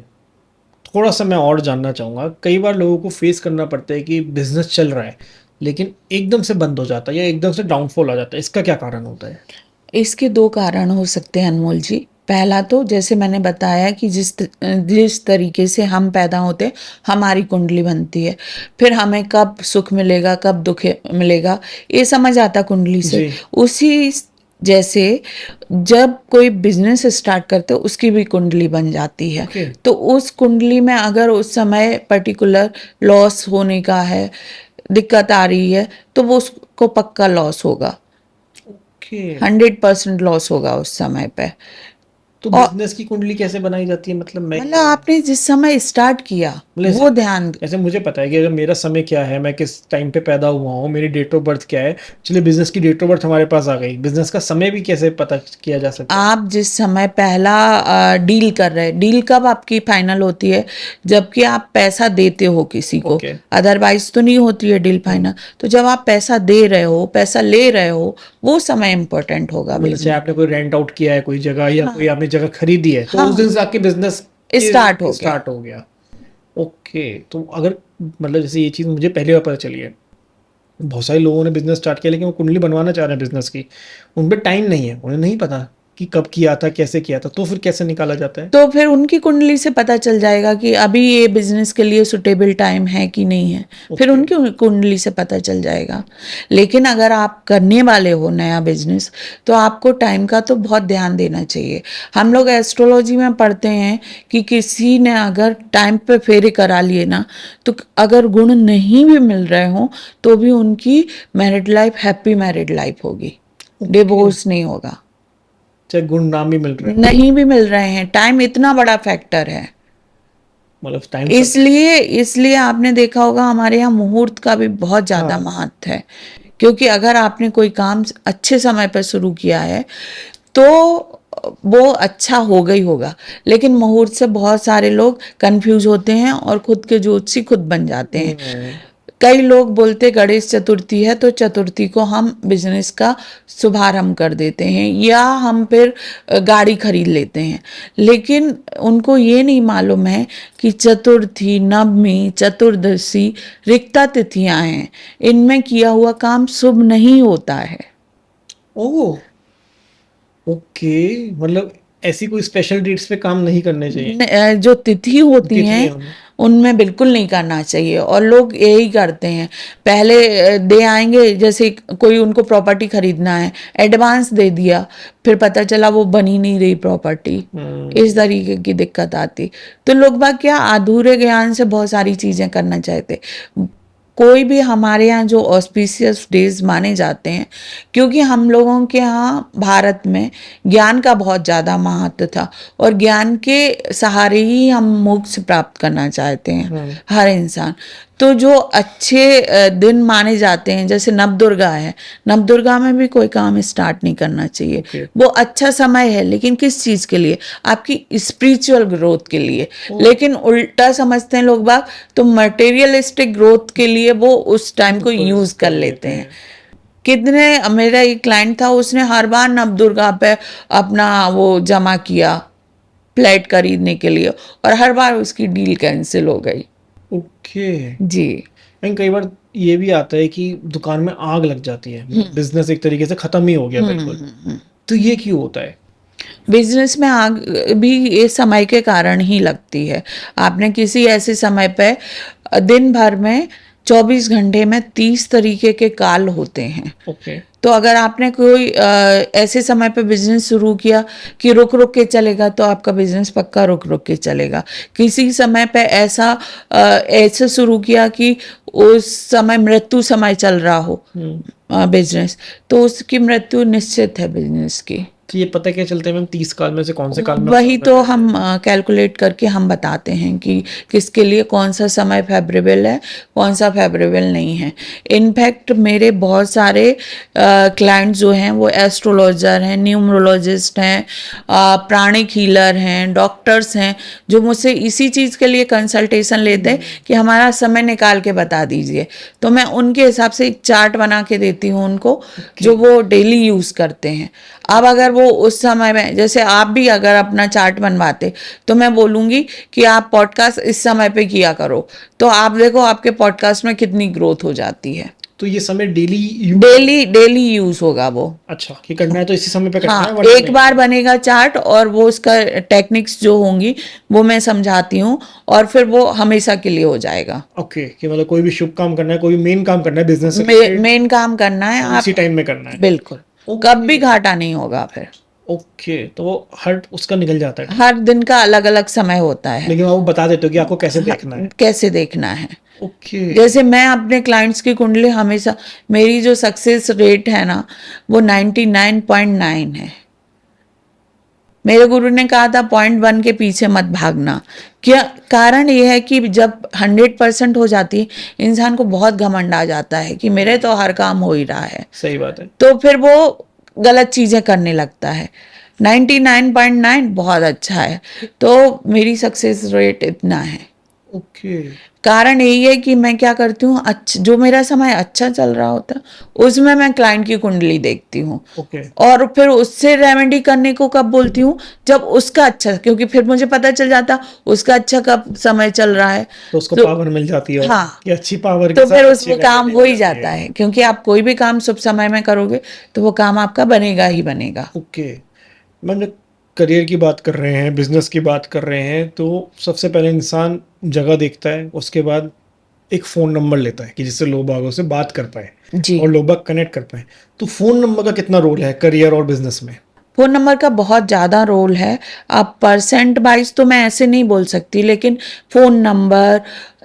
थोड़ा सा मैं और जानना चाहूँगा, कई बार लोगों को फेस करना पड़ता है कि बिजनेस चल रहा है लेकिन एकदम से बंद हो जाता है या एकदम से डाउनफॉल आ जाता है, इसका क्या कारण होता है। इसके 2 कारण हो सकते हैं अनमोल जी। पहला तो जैसे मैंने बताया कि जिस तरीके से हम पैदा होते हमारी कुंडली बनती है, फिर हमें कब सुख मिलेगा कब दुख मिलेगा ये समझ आता कुंडली से। जी। उसी जैसे जब कोई बिजनेस स्टार्ट करते उसकी भी कुंडली बन जाती है। ओके। तो उस कुंडली में अगर उस समय पर्टिकुलर लॉस होने का है, दिक्कत आ रही है, तो वो उसको पक्का लॉस होगा, ओके। 100% लॉस होगा उस समय पे। तो और बिजनेस की कुंडली कैसे बनाई जाती है, मतलब मैं मतलब आपने जिस समय स्टार्ट किया मतलब वो ध्यान ऐसे मुझे पता है कि अगर मेरा समय क्या है, मैं किस टाइम पे पैदा हुआ हूँ, मेरी डेट ऑफ बर्थ क्या है। चलिए बिजनेस की डेट ऑफ बर्थ हमारे पास आ गई, बिजनेस का समय भी कैसे पता किया जा सकता है? आप जिस समय पहला डील कर रहे हैं, डील कब आपकी फाइनल होती है, जबकि आप पैसा देते हो किसी को, ओके। अदरवाइज तो नहीं होती है डील फाइनल। तो जब आप पैसा दे रहे हो, पैसा ले रहे हो, वो समय इंपॉर्टेंट होगा मतलब चाहे बिजनेस। आपने कोई रेंट आउट किया है कोई जगह, या कोई हाँ आपने जगह खरीदी है, तो उस दिन हाँ, से आपके बिजनेस स्टार्ट हो गया। स्टार्ट हो गया। ओके। तो अगर मतलब जैसे ये चीज़ मुझे पहली बार पता चली है, बहुत सारे लोगों ने बिजनेस स्टार्ट किया लेकिन वो कुंडली बनवाना चाह रहे हैं बिजनेस की, उन पे टाइम नहीं है, उन्हें नहीं पता कि कब किया था कैसे किया था, तो फिर कैसे निकाला जाता है? तो फिर उनकी कुंडली से पता चल जाएगा कि अभी ये बिजनेस के लिए सुटेबल टाइम है कि नहीं है, फिर ओके। उनकी कुंडली से पता चल जाएगा। लेकिन अगर आप करने वाले हो नया बिजनेस, तो आपको टाइम का तो बहुत ध्यान देना चाहिए। हम लोग एस्ट्रोलॉजी में पढ़ते हैं कि किसी ने अगर टाइम पे फेरे करा लिए ना, तो अगर गुण नहीं भी मिल रहे हो तो भी उनकी married life happy married life होगी, ओके। डिवोर्स नहीं होगा। चाहे गुण नाम भी मिल रहा है। नहीं भी मिल रहे हैं, टाइम इतना बड़ा फैक्टर है। मतलब टाइम सब। इसलिए इसलिए आपने देखा होगा हमारे यहाँ मुहूर्त का भी बहुत ज्यादा हाँ। महत्व है। क्योंकि अगर आपने कोई काम अच्छे समय पर शुरू किया है तो वो अच्छा होगा ही होगा। लेकिन मुहूर्त से बहुत सारे लोग कंफ्यूज होते हैं और खुद के ज्योतिषी खुद बन जाते हैं। हम्म। कई लोग बोलते गणेश चतुर्थी है तो चतुर्थी को हम बिजनेस का शुभारंभ कर देते हैं, या हम फिर गाड़ी खरीद लेते हैं। लेकिन उनको ये नहीं मालूम है कि चतुर्थी, नवमी, चतुर्दशी रिक्ता तिथियां हैं, इनमें किया हुआ काम शुभ नहीं होता है। ओह। ओके। मतलब ऐसी कोई स्पेशल डेट्स पे काम नहीं करने चाहिए? जो तिथि होती तिथि हैं है उनमें। उनमें बिल्कुल नहीं करना चाहिए। और लोग यही करते हैं, पहले दे आएंगे, जैसे कोई उनको प्रॉपर्टी खरीदना है, एडवांस दे दिया, फिर पता चला वो बनी नहीं रही प्रॉपर्टी, इस तरीके की दिक्कत आती। तो लोग बाग क्या अधूरे ज्ञान से बहुत सारी चीजें करना चाहते। कोई भी हमारे यहाँ जो ऑस्पिशियस डेज माने जाते हैं, क्योंकि हम लोगों के यहाँ भारत में ज्ञान का बहुत ज़्यादा महत्व था, और ज्ञान के सहारे ही हम मोक्ष प्राप्त करना चाहते हैं हर इंसान। तो जो अच्छे दिन माने जाते हैं, जैसे नवदुर्गा है, नवदुर्गा में भी कोई काम स्टार्ट नहीं करना चाहिए। ओके। वो अच्छा समय है, लेकिन किस चीज़ के लिए? आपकी स्पिरिचुअल ग्रोथ के लिए। लेकिन उल्टा समझते हैं लोग बाग, तो मटेरियलिस्टिक ग्रोथ के लिए वो उस टाइम को यूज कर लेते हैं। कितने, मेरा एक क्लाइंट था, उसने हर बार नवदुर्गा पे अपना वो जमा किया फ्लैट खरीदने के लिए, और हर बार उसकी डील कैंसिल हो गई। ओके। जी। लेकिन कई बार ये भी आता है कि दुकान में आग लग जाती है, बिजनेस एक तरीके से खत्म ही हो गया बिल्कुल, तो ये क्यों होता है? बिजनेस में आग भी ये समय के कारण ही लगती है। आपने किसी ऐसे समय पे, दिन भर में 24 घंटे में 30 तरीके के काल होते हैं। ओके। तो अगर आपने कोई ऐसे समय पे बिजनेस शुरू किया कि रुक रुक के चलेगा, तो आपका बिजनेस पक्का रुक रुक के चलेगा। किसी समय पे ऐसा ऐसे शुरू किया कि उस समय मृत्यु समय चल रहा हो बिजनेस, तो उसकी मृत्यु निश्चित है बिजनेस की। तो ये पता क्या चलता है मैम, 30 काल में से कौन से काल में वही आप तो कर रहे हम हैं? कैलकुलेट करके हम बताते हैं कि किसके लिए कौन सा समय फेवरेबल है, कौन सा फेवरेबल नहीं है। इनफैक्ट मेरे बहुत सारे क्लाइंट जो हैं वो एस्ट्रोलॉजर हैं, न्यूमरोलॉजिस्ट हैं, प्राणिक हीलर हैं, डॉक्टर्स हैं, जो मुझसे इसी चीज़ के लिए कंसल्टेशन लेते हैं कि हमारा समय निकाल के बता दीजिए। तो मैं उनके हिसाब से एक चार्ट बना के देती हूँ उनको, जो वो डेली यूज़ करते हैं। अब अगर वो उस समय में, जैसे आप भी अगर अपना चार्ट बनवाते, तो मैं बोलूँगी कि आप पॉडकास्ट इस समय पे किया करो, तो आप देखो आपके पॉडकास्ट में कितनी ग्रोथ हो जाती है। तो ये समय डेली डेली यूज होगा वो। अच्छा, कि करना है तो इसी समय पे करना है, हाँ, वरना एक नहीं। बार बनेगा चार्ट और वो उसका टेक्निक्स जो होंगी वो मैं समझाती हूँ और फिर वो हमेशा के लिए हो जाएगा। ओके, कि मतलब कोई भी शुभ काम करना है, कोई भी मेन काम करना है बिजनेस से रिलेटेड, मेन काम करना है तो आप। इसी टाइम में करना है। बिल्कुल, कब भी घाटा नहीं होगा फिर। ओके, तो वो हर उसका निकल जाता है। हर दिन का अलग अलग समय होता है। लेकिन वो बता देते हो कि आपको कैसे देखना है। कैसे देखना है। ओके। जैसे मैं अपने क्लाइंट्स की कुंडली हमेशा, मेरी जो सक्सेस रेट है ना वो 99.9 है। मेरे गुरु ने कहा था 0.1 के पीछे मत भागना। क्या कारण ये है कि जब 100% हो जाती है, इंसान को बहुत घमंड आ जाता है कि मेरे तो हर काम हो ही रहा है, सही बात है। तो फिर वो गलत चीजें करने लगता है। 99.9 बहुत अच्छा है, तो मेरी सक्सेस रेट इतना है। ओके। कारण यही है कि मैं क्या करती हूँ, अच्छा जो मेरा समय अच्छा चल रहा होता है उसमें मैं क्लाइंट की कुंडली देखती हूँ ओके, और फिर उससे रेमेडी करने को कब बोलती हूँ, जब उसका अच्छा, क्योंकि फिर मुझे पता चल जाता उसका अच्छा कब समय चल रहा है। तो उसको तो पावर मिल जाती है, और हाँ, कि अच्छी पावर के तो फिर साथ उस अच्छी वो काम रेमेडी हो हो ही जाती जाता है। है, क्योंकि आप कोई भी काम शुभ समय में करोगे तो वो काम आपका बनेगा ही बनेगा। ओके, मैम जब करियर की बात कर रहे हैं, बिजनेस की बात कर रहे हैं, तो सबसे पहले इंसान जगह देखता है, उसके बाद एक फ़ोन नंबर लेता है कि जिससे लोग बागों से बात कर पाए जी, और लोग बाग कनेक्ट कर पाए। तो फ़ोन नंबर का कितना रोल है करियर और बिजनेस में? फोन नंबर का बहुत ज़्यादा रोल है। आप परसेंट वाइज तो मैं ऐसे नहीं बोल सकती, लेकिन फोन नंबर,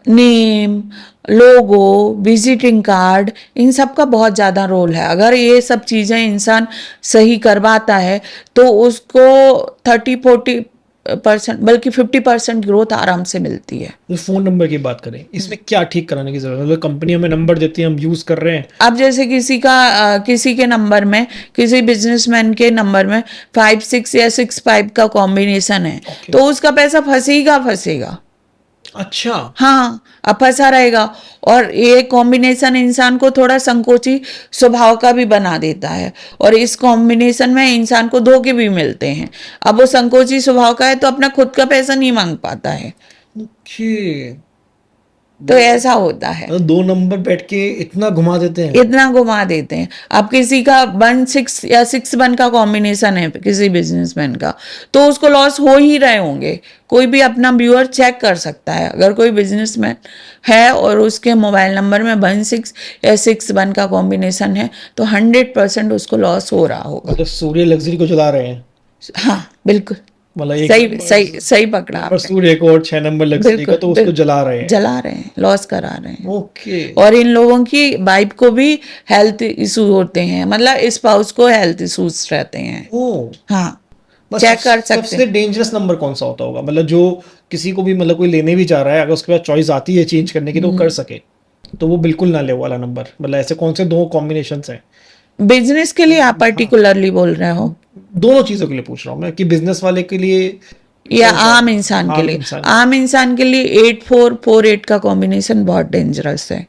नेम, लोगो, विजिटिंग कार्ड, इन सब का बहुत ज़्यादा रोल है। अगर ये सब चीज़ें इंसान सही करवाता है तो उसको 30-40% बल्कि 50% ग्रोथ आराम से मिलती है। जो फ़ोन नंबर की बात करें, इसमें क्या ठीक कराने की ज़रूरत है? मतलब कंपनी हमें नंबर देती है, हम यूज़ कर रहे हैं। अब जैसे किसी के नंबर में, किसी बिजनेसमैन के नंबर में 5-6 या 6-5 का कॉम्बिनेशन है, ओके। तो उसका पैसा फंसेगा फंसेगा। अच्छा। हाँ, अब फंसा रहेगा। और ये कॉम्बिनेशन इंसान को थोड़ा संकोची स्वभाव का भी बना देता है, और इस कॉम्बिनेशन में इंसान को धोखे भी मिलते हैं। अब वो संकोची स्वभाव का है तो अपना खुद का पैसा नहीं मांग पाता है, ओके, तो ऐसा होता है। मतलब दो नंबर बैठ के इतना घुमा देते हैं। इतना घुमा देते हैं। अब किसी का 1-6 या 6-1 का कॉम्बिनेशन है किसी बिजनेसमैन का, तो उसको लॉस हो ही रहे होंगे। कोई भी अपना व्यूअर चेक कर सकता है, अगर कोई बिजनेसमैन है और उसके मोबाइल नंबर में 1-6 या 6-1 का कॉम्बिनेशन है तो 100% उसको लॉस हो रहा होगा। मतलब सूर्य लग्जरी को जला रहे हैं। हाँ, बिल्कुल। मतलब एक सही नंबर सही सही पकड़ा नंबर आपने। सूर्य को और 6 नंबर लग्जरी का, बिल्कुल तो उसको बिल्कुल, जला रहे हैं। जला रहे हैं, लॉस करा रहे हैं। ओके। और इन लोगों की वाइफ को भी हेल्थ इशू होते हैं, मतलब स्पाउस को हेल्थ इश्यूज रहते हैं। ओ, हाँ, बस चेक कर सकते सबसे हैं। डेंजरस नंबर कौन सा होता होगा, मतलब जो किसी को भी, मतलब कोई लेने भी चाह रहा है, अगर उसके पास चॉइस आती है चेंज करने की तो वो कर सके, तो वो बिल्कुल ना ले वो वाला नंबर? मतलब ऐसे कौन से दो कॉम्बिनेशंस हैं? बिजनेस के लिए आप हाँ, पर्टिकुलरली बोल रहे हो दोनों चीज़ों के लिए पूछ रहा हूँ मैं, कि बिजनेस वाले के लिए या कौन सा, आम इंसान के आम लिए? इंसान के आम इंसान के लिए 8448 का कॉम्बिनेशन बहुत डेंजरस है। लिए।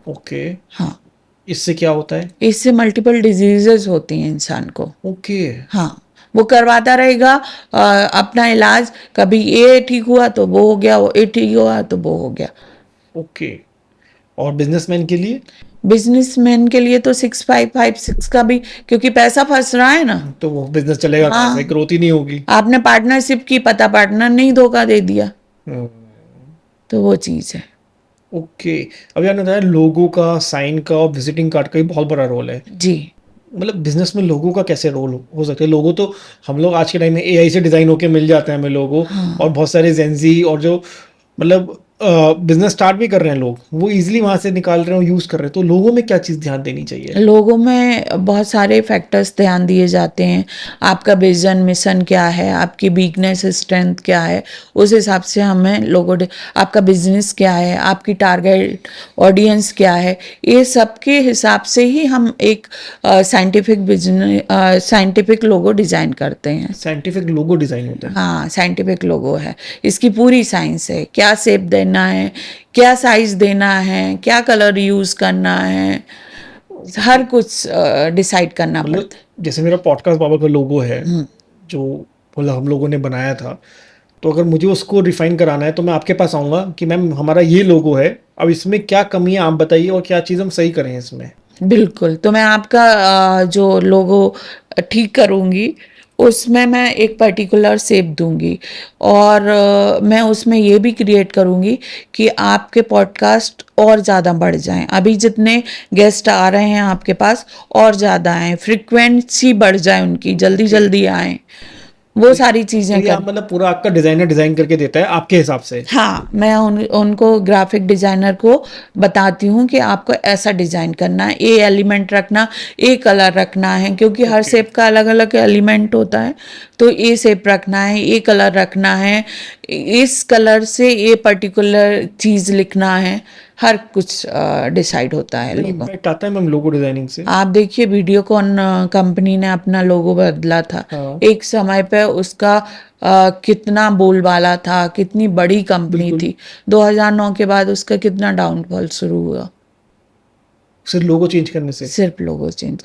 ओके, हाँ, इससे क्या होता है? इससे मल्टीपल डिजीजेस होती हैं इंसान को। ओके। हाँ, वो करवाता रहेगा अपना इलाज, कभी ये ठीक हुआ तो वो हो गया, वो ये ठीक हुआ तो वो हो गया। ओके, और बिजनेसमैन के लिए? बिजनेसमैन के लिए तो 6556 का भी, क्योंकि पैसा फंस रहा है ना। तो वो बिजनेस चलेगा कहाँ से? हाँ, ग्रोथ ही नहीं होगी। आपने पार्टनरशिप की, पता पार्टनर नहीं धोखा दे दिया, हम्म, तो वो चीज है। ओके। अभी आपने बताया लोगों का, साइन का और विजिटिंग कार्ड का भी बहुत बड़ा रोल है। जी, मतलब बिजनेस में लोगों का कैसे रोल हो सकता है? लोगो तो हम लोग आज के टाइम में एआई से डिजाइन होके मिल जाते हैं हमें लोगो, और बहुत सारे जेंजी और जो मतलब बिजनेस स्टार्ट भी कर रहे हैं लोग, वो इजीली वहां से निकाल रहे हैं और यूज कर रहे हैं। तो लोगों में क्या चीज ध्यान देनी चाहिए? लोगों में बहुत सारे फैक्टर्स ध्यान दिए जाते हैं। आपका विजन मिशन क्या है, आपकी वीकनेस स्ट्रेंथ क्या है, उस हिसाब से हमें आपका बिजनेस क्या है, आपकी टारगेट ऑडियंस क्या है, ये सब के हिसाब से ही हम एक साइंटिफिक लोगो डिजाइन करते हैं। साइंटिफिक लोगो डिजाइन होता है? हाँ, साइंटिफिक लोगो है, इसकी पूरी साइंस है। क्या शेप देना है, क्या साइज देना है, क्या कलर यूज करना है, हर कुछ डिसाइड करना मतलब पड़ता है। जैसे मेरा पॉडकास्ट बाबा का लोगो है, जो मतलब हम लोगों ने बनाया था, तो अगर मुझे उसको रिफाइन कराना है तो मैं आपके पास आऊँगा कि मैम हमारा ये लोगो है, अब इसमें क्या कमी है आप बताइए, और क्या चीज़ हम सही करें इसमें? बिल्कुल, तो मैं आपका जो लोगो ठीक करूँगी, उसमें मैं एक पर्टिकुलर शेप दूँगी और मैं उसमें ये भी क्रिएट करूँगी कि आपके पॉडकास्ट और ज़्यादा बढ़ जाएँ। अभी जितने गेस्ट आ रहे हैं आपके पास और ज़्यादा आएँ, फ्रीक्वेंसी बढ़ जाए उनकी, जल्दी-जल्दी आएँ। वो सारी तो चीज़ें ये आप कर मतलब पूरा आपका डिज़ाइनर डिज़ाइन करके देता है आपके हिसाब से? हाँ, मैं उनको ग्राफिक डिज़ाइनर को बताती हूँ कि आपको ऐसा डिज़ाइन करना है, ये एलिमेंट रखना, ये कलर रखना है, क्योंकि हर ओके। शेप का अलग-अलग एलिमेंट होता है, तो ये शेप रखना है, ये कलर रखना है, इस कलर से ये पर्टिकुलर चीज़ लिखना है, हर कुछ डिसाइड होता है तो लोगों। इम्पैक्ट आता है मैम लोगो डिज़ाइनिंग से? आप देखिए वीडियोकॉन कंपनी ने अपना लोगो बदला था। हाँ। एक समय पे उसका कितना बोलबाला था, कितनी बड़ी कंपनी बिल्कुल। थी। 2009 के बाद उसका कितना डाउनफॉल शुरू हुआ, सिर्फ लोगो चेंज करने से? सिर्फ लोगो चेंज।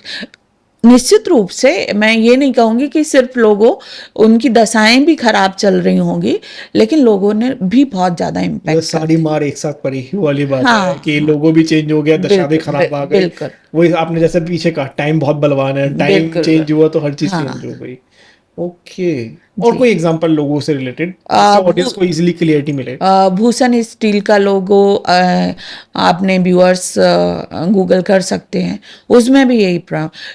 निश्चित रूप से मैं ये नहीं कहूँगी कि सिर्फ लोगो, उनकी दशाएं भी खराब चल रही होंगी, लेकिन लोगों ने भी बहुत ज़्यादा मतलब इम्पैक्ट कर सारी दिया। मार एक साथ पड़ी वाली बात है हाँ कि हाँ, लोगो भी चेंज हो गया, दशा भी खराब आ गई। बिल्कुल वही आपने जैसे पीछे कहा, टाइम बहुत बलवान है, टाइम बिल्कुल। चेंज हुआ तो हर चीज़ चेंज हाँ हो गई। ओके। और जी। कोई एग्जांपल लोगों से रिलेटेड, जिससे आ, ऑडियंस को इजीली क्लियरिटी मिले? भूषण स्टील का लोगो आपने व्यूअर्स गूगल कर सकते हैं, उसमें भी यही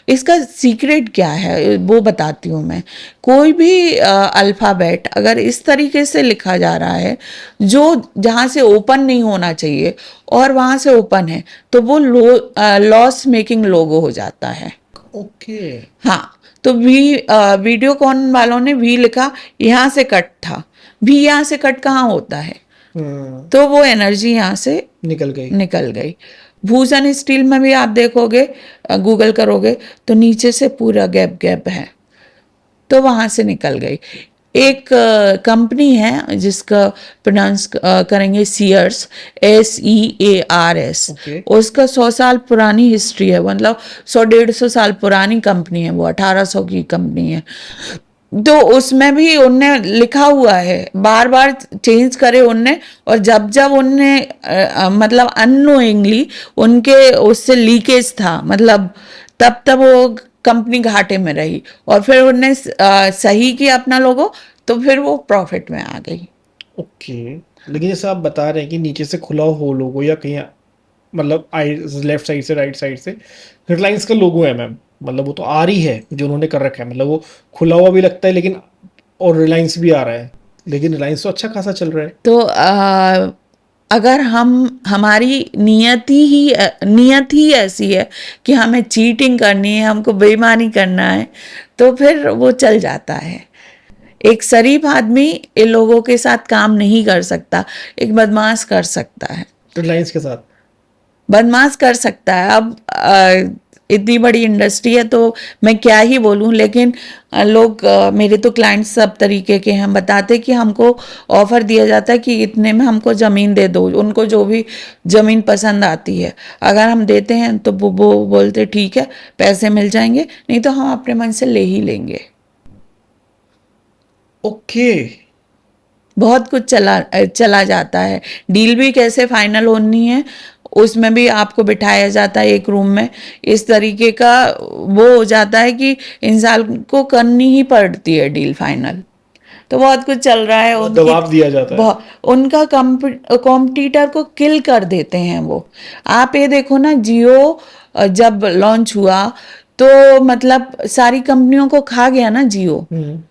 इसका सीक्रेट क्या है वो बताती हूँ मैं। कोई भी अल्फ़ाबेट अगर इस तरीके से लिखा जा रहा है जो जहाँ से ओपन नहीं होना चाहिए और वहाँ से ओपन है, तो वो लॉस मेकिंग लोगो हो जाता है। ओके। हाँ, तो वीडियोकॉन वालों ने वी लिखा, यहाँ से कट था, भी यहाँ से कट कहाँ होता है, हम्म। तो वो एनर्जी यहाँ से निकल गई। निकल गई। भूषण स्टील में भी आप देखोगे, गूगल करोगे तो नीचे से पूरा गैप गैप है, तो वहां से निकल गई। एक कंपनी है जिसका प्रोनाउंस करेंगे सीयर्स, SEARS। ओके। उसका 100 साल पुरानी हिस्ट्री है, मतलब 100-150 साल पुरानी कंपनी है, वो 1800 की कंपनी है। तो उसमें भी उनने लिखा हुआ है, बार बार चेंज करे उनने, और जब जब उनने मतलब अननोइंगली उनके उससे लीकेज था, मतलब तब तब वो कंपनी घाटे में रही, और फिर उनने सही किया अपना लोगो, तो फिर वो प्रॉफिट में आ गई। ओके। लेकिन जैसे आप बता रहे हैं कि नीचे से खुला हो लोगो, या कहीं मतलब आई लेफ्ट साइड से राइट साइड से रिलायंस का लोगो है मैम, मतलब वो तो आ रही है जो उन्होंने कर रखा है, मतलब वो खुला हुआ भी लगता है लेकिन, और रिलायंस भी आ रहा है, लेकिन रिलायंस तो अच्छा खासा चल रहा है। तो अगर हमारी नियत ही ऐसी है कि हमें चीटिंग करनी है, हमको बेईमानी करना है, तो फिर वो चल जाता है। एक शरीफ आदमी इन लोगों के साथ काम नहीं कर सकता, एक बदमाश कर सकता है, रिलायंस के साथ? बदमाश कर सकता है। अब इतनी बड़ी इंडस्ट्री है तो मैं क्या ही बोलूं, लेकिन लोग मेरे तो क्लाइंट्स सब तरीके के हैं, बताते कि हमको ऑफर दिया जाता है कि इतने में हमको ज़मीन दे दो, उनको जो भी ज़मीन पसंद आती है अगर हम देते हैं तो वो बोलते ठीक है, पैसे मिल जाएंगे, नहीं तो हम अपने मन से ले ही लेंगे। ओके। बहुत कुछ चला जाता है। डील भी कैसे फाइनल होनी है, उसमें भी आपको बिठाया जाता है एक रूम में, इस तरीके का वो हो जाता है कि इंसान को करनी ही पड़ती है डील फाइनल। तो बहुत कुछ चल रहा है बहुत उनकी, दबाव दिया जाता है। बहुत उनका कॉम्पिटिटर को किल कर देते हैं वो। आप ये देखो ना, जियो जब लॉन्च हुआ तो मतलब सारी कंपनियों को खा गया ना जियो। हम्म।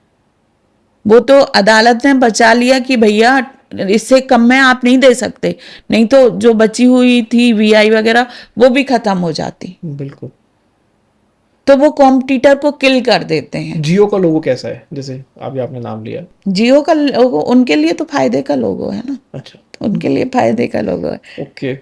वो तो अदालत ने बचा लिया कि भैया इससे कम में आप नहीं दे सकते, नहीं तो जो बची हुई थी VI वगैरह वो भी खत्म हो जाती। बिल्कुल। तो वो कॉम्पिटिटर को किल कर देते हैं। जियो का लोगो कैसा है, जैसे अभी आपने नाम लिया? जियो का लोगो उनके लिए तो फायदे का लोगो है ना, अच्छा। उनके लिए फायदे का लोगो है। ओके।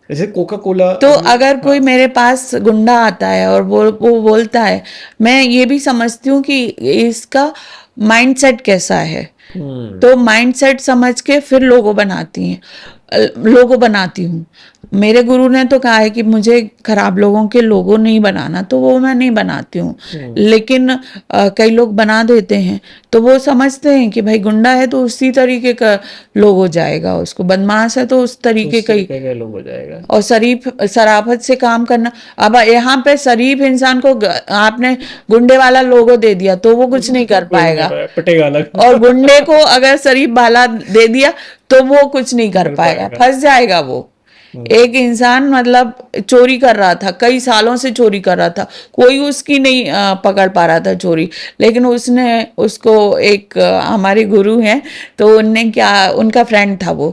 जैसे कोका कोला तो अभी। अगर कोई हाँ। मेरे पास गुंडा आता है और वो बोलता है, मैं ये भी समझती हूँ कि इसका माइंडसेट कैसा है, हम्म। तो माइंडसेट समझ के फिर लोगो बनाती हैं। लोगो बनाती हूँ। मेरे गुरु ने तो कहा है कि मुझे खराब लोगों के लोगो नहीं बनाना, तो वो मैं नहीं बनाती हूँ। लेकिन कई लोग बना देते हैं, तो वो समझते हैं कि भाई गुंडा है तो उसी तरीके का लोगो जाएगा, उसको बदमाश है तो उस तरीके का ही, का लोग हो जाएगा। और शरीफ शराफत से काम करना। अब यहाँ पे शरीफ इंसान को आपने गुंडे वाला लोगो दे दिया तो वो कुछ नहीं कर पाएगा, पटेगा अलग। और गुंडे को अगर शरीफ वाला दे दिया तो वो कुछ नहीं कर पाएगा, फंस जाएगा वो। एक इंसान मतलब चोरी कर रहा था, कई सालों से चोरी कर रहा था, कोई उसकी नहीं पकड़ पा रहा था चोरी, लेकिन उसने उसको एक हमारे गुरु हैं, तो उनने क्या, उनका फ्रेंड था वो,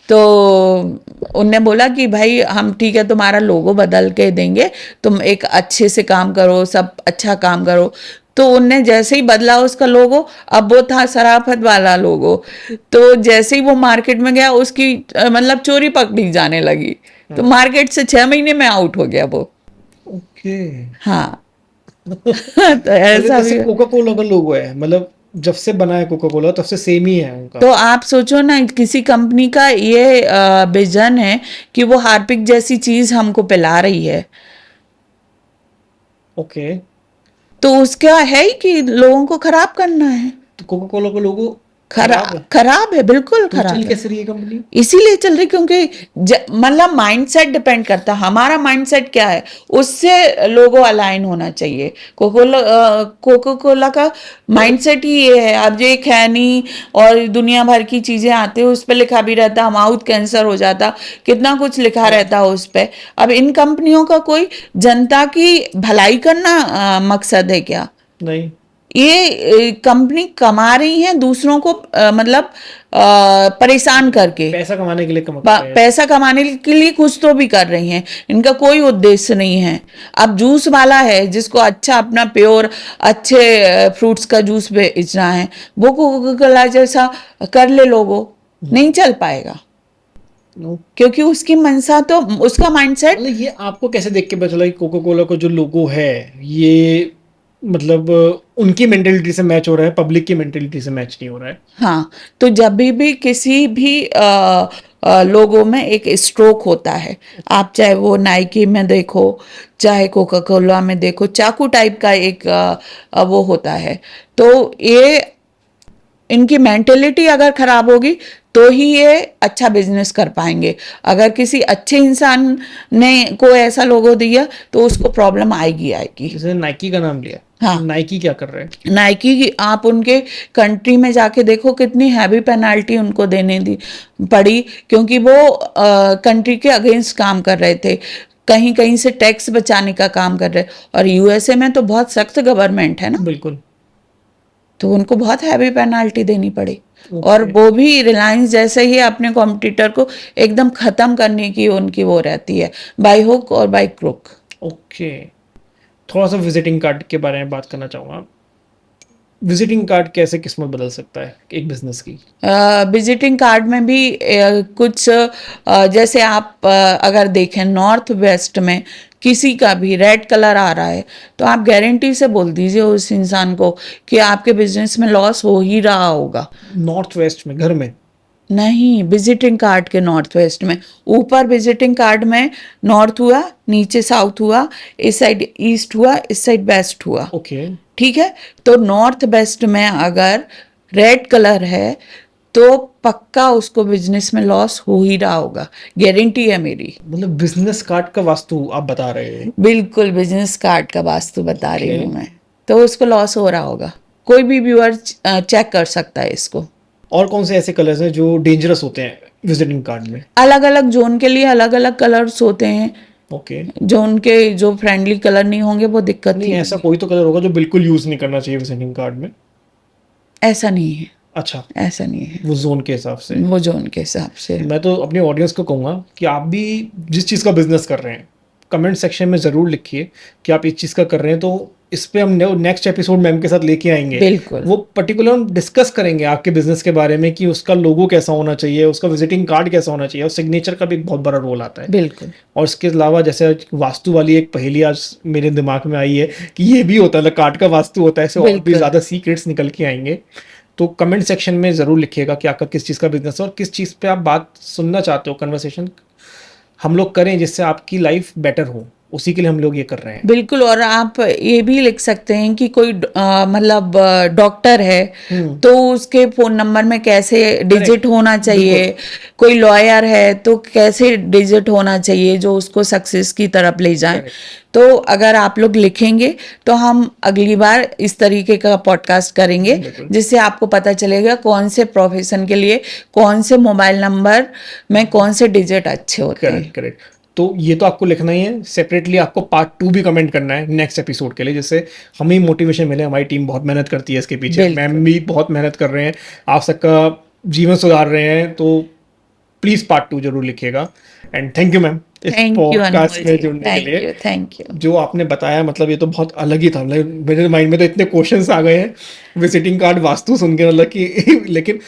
तो उनने बोला कि भाई हम ठीक है तुम्हारा लोगो बदल के देंगे, तुम एक अच्छे से काम करो, सब अच्छा काम करो। तो उनने जैसे ही बदला उसका लोगो, अब वो था शराफत वाला लोगो, तो जैसे ही वो मार्केट में गया उसकी मतलब चोरी पकड़ी जाने लगी, तो मार्केट से 6 महीने में आउट हो गया वो। ओके। हाँ। तो ऐसा भी। जैसे कोका कोला का लोगो है, मतलब जब से बना है कोका कोला तब से सेम ही है उनका। तो आप सोचो ना, किसी कंपनी का ये विजन है कि वो हार्पिक जैसी चीज हमको पिला रही है, ओके। तो उसका है ही कि लोगों को खराब करना है। तो कोका कोला का लोगो खराब है, बिल्कुल तो खराब चल है। कैसे रही है कंपनी? इसीलिए चल रही क्योंकि मतलब माइंडसेट डिपेंड करता है, हमारा माइंडसेट क्या है उससे लोगो अलाइन होना चाहिए। कोका कोला का माइंडसेट ही ये है। अब ये खैनी और दुनिया भर की चीजें आती है, उस पर लिखा भी रहता माउथ कैंसर हो जाता, कितना कुछ लिखा रहता है उस पर। अब इन कंपनियों का कोई जनता की भलाई करना मकसद है क्या? नहीं। ये कंपनी कमा रही है दूसरों को मतलब परेशान करके, पैसा कमाने के लिए पैसा कमाने के लिए कुछ तो भी कर रही हैं, इनका कोई उद्देश्य नहीं है। अब जूस वाला है जिसको अच्छा अपना प्योर अच्छे फ्रूट्स का जूस बेचना है, वो कोका कोला जैसा कर ले लोगो, नहीं चल पाएगा, क्योंकि उसकी मंशा तो, उसका माइंडसेट। मतलब ये आपको कैसे देख के पता चला कि कोका कोला का जो लोगो है ये मतलब उनकी मेंटेलिटी से मैच हो रहा है, पब्लिक की मेंटेलिटी से मैच नहीं हो रहा है? हाँ, तो जब भी किसी भी लोगों में एक स्ट्रोक होता है, आप चाहे वो नाइकी में देखो, चाहे कोका कोला में देखो, चाकू टाइप का एक वो होता है, तो ये इनकी मेंटेलिटी अगर खराब होगी तो ही ये अच्छा बिजनेस कर पाएंगे। अगर किसी अच्छे इंसान ने को ऐसा लोगो दिया तो उसको प्रॉब्लम आएगी। जैसे नाइकी का नाम लिया, हाँ, नाइकी क्या कर रहे हैं? नाइकी आप उनके कंट्री में जाके देखो कितनी हैवी पेनाल्टी उनको देने दी पड़ी, क्योंकि वो कंट्री के अगेंस्ट काम कर रहे थे, कहीं कहीं से टैक्स बचाने का काम कर रहे, और यूएसए में तो बहुत सख्त गवर्नमेंट है ना, बिल्कुल, तो उनको बहुत हैवी पेनाल्टी देनी पड़ी। और वो भी रिलायंस जैसे ही अपने कॉम्पिटिटर को एकदम खत्म करने की उनकी वो रहती है, बाय हुक और बाय क्रुक। ओके। थोड़ा सा विजिटिंग कार्ड के बारे में बात करना चाहूँगा। विजिटिंग कार्ड कैसे किस्मत बदल सकता है एक बिजनेस की? विजिटिंग कार्ड में भी कुछ जैसे आप अगर देखें नॉर्थ वेस्ट में किसी का भी रेड कलर आ रहा है, तो आप गारंटी से बोल दीजिए उस इंसान को कि आपके बिजनेस में लॉस हो ही रहा होगा। नॉर्थ वेस्ट में घर में नहीं, विजिटिंग कार्ड के नॉर्थ वेस्ट में, ऊपर विजिटिंग कार्ड में नॉर्थ हुआ, नीचे साउथ हुआ, इस साइड ईस्ट हुआ, इस साइड वेस्ट हुआ। ओके। ठीक है, तो नॉर्थ वेस्ट में अगर रेड कलर है तो पक्का उसको बिजनेस में लॉस हो ही रहा होगा, गारंटी है मेरी। मतलब बिजनेस कार्ड का वास्तु आप बता रहे हैं? बिल्कुल बिजनेस कार्ड का वास्तु बता रही हूँ मैं, तो उसको लॉस हो रहा होगा। कोई भी व्यूअर चेक कर सकता है इसको। और कौन से ऐसे कलर्स हैं जो डेंजरस होते हैं विजिटिंग कार्ड में? अलग अलग जोन के लिए अलग अलग कलर्स होते हैं। ओके। जोन के जो फ्रेंडली कलर नहीं होंगे वो दिक्कत नहीं, ऐसा कोई तो कलर होगा जो बिल्कुल यूज नहीं करना चाहिए विजिटिंग कार्ड में? ऐसा नहीं है। अच्छा, ऐसा नहीं है, वो जोन के हिसाब से। वो जोन के हिसाब से। मैं तो अपनी ऑडियंस को कहूँगा कि आप भी जिस चीज़ का बिजनेस कर रहे हैं कमेंट सेक्शन में ज़रूर लिखिए कि आप इस चीज़ का कर रहे हैं, तो इस पे हम नेक्स्ट एपिसोड मैम के साथ लेके आएंगे। बिल्कुल, वो पर्टिकुलर हम डिस्कस करेंगे आपके बिजनेस के बारे में कि उसका लोगो कैसा होना चाहिए, उसका विजिटिंग कार्ड कैसा होना चाहिए, और सिग्नेचर का भी एक बहुत बड़ा रोल आता है। बिल्कुल। और इसके अलावा जैसे वास्तु वाली एक पहेली आज मेरे दिमाग में आई है कि ये भी होता है, कार्ड का वास्तु होता है, ऐसे और भी बिल्कुल। ज़्यादा सीक्रेट्स निकल के आएंगे। तो कमेंट सेक्शन में ज़रूर लिखिएगा कि आपका किस चीज़ का बिजनेस है और किस चीज़ पे आप बात सुनना चाहते हो, कन्वर्सेशन हम लोग करें जिससे आपकी लाइफ बेटर हो, उसी के लिए हम लोग ये कर रहे हैं। बिल्कुल। और आप ये भी लिख सकते हैं कि कोई मतलब डॉक्टर है तो उसके फोन नंबर में कैसे डिजिट होना चाहिए, कोई लॉयर है तो कैसे डिजिट होना चाहिए जो उसको सक्सेस की तरफ ले जाए। Correct. तो अगर आप लोग लिखेंगे तो हम अगली बार इस तरीके का पॉडकास्ट करेंगे बिल्कुल। जिससे आपको पता चलेगा कौन से प्रोफेशन के लिए कौन से मोबाइल नंबर में कौन से डिजिट अच्छे होते हैं। Correct correct. तो ये तो आपको लिखना ही है, सेपरेटली आपको पार्ट 2 भी कमेंट करना है नेक्स्ट एपिसोड के लिए, जिससे हमें मोटिवेशन मिले। हमारी टीम बहुत मेहनत करती है इसके पीछे, बिल्कुल। मैम भी बहुत मेहनत कर रहे हैं, आप सबका जीवन सुधार रहे हैं। तो प्लीज़ पार्ट 2 जरूर लिखिएगा। एंड थैंक यू मैम इस थैंक यू पॉडकास्ट में जुड़ने के थैंक लिए। You thank you. जो आपने बताया, मतलब ये तो बहुत अलग ही था। मतलब मेरे माइंड में तो इतने क्वेश्चंस आ गए हैं विजिटिंग कार्ड वास्तु सुन के, मतलब कि लेकिन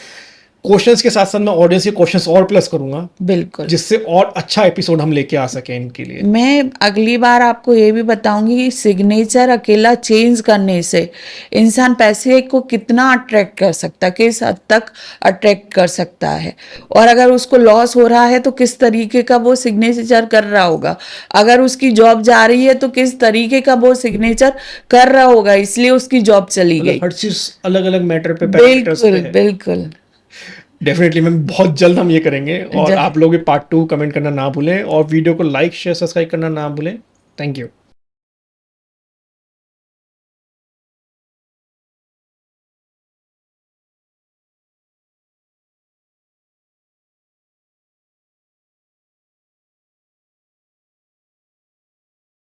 क्वेश्चंस के साथ साथ मैं ऑडियंस के क्वेश्चंस और प्लस करूंगा, बिल्कुल। जिससे और अच्छा एपिसोड हम लेके आ सकें इनके लिए। मैं अगली बार आपको ये भी बताऊंगी कि सिग्नेचर अकेला चेंज करने से इंसान पैसे को कितना अट्रैक्ट कर सकता है, किस हद तक अट्रैक्ट कर सकता है, और अगर उसको लॉस हो रहा है तो किस तरीके का वो सिग्नेचर कर रहा होगा, अगर उसकी जॉब जा रही है तो किस तरीके का वो सिग्नेचर कर रहा होगा, इसलिए उसकी जॉब चली गई। हर चीज अलग अलग मैटर पे, पैरामीटर्स पे बिल्कुल है। बिल्कुल। डेफिनेटली मैम, बहुत जल्द हम ये करेंगे। और ज- आप लोग भी पार्ट 2 कमेंट करना ना भूलें और वीडियो को लाइक शेयर सब्सक्राइब करना ना भूलें। Thank you.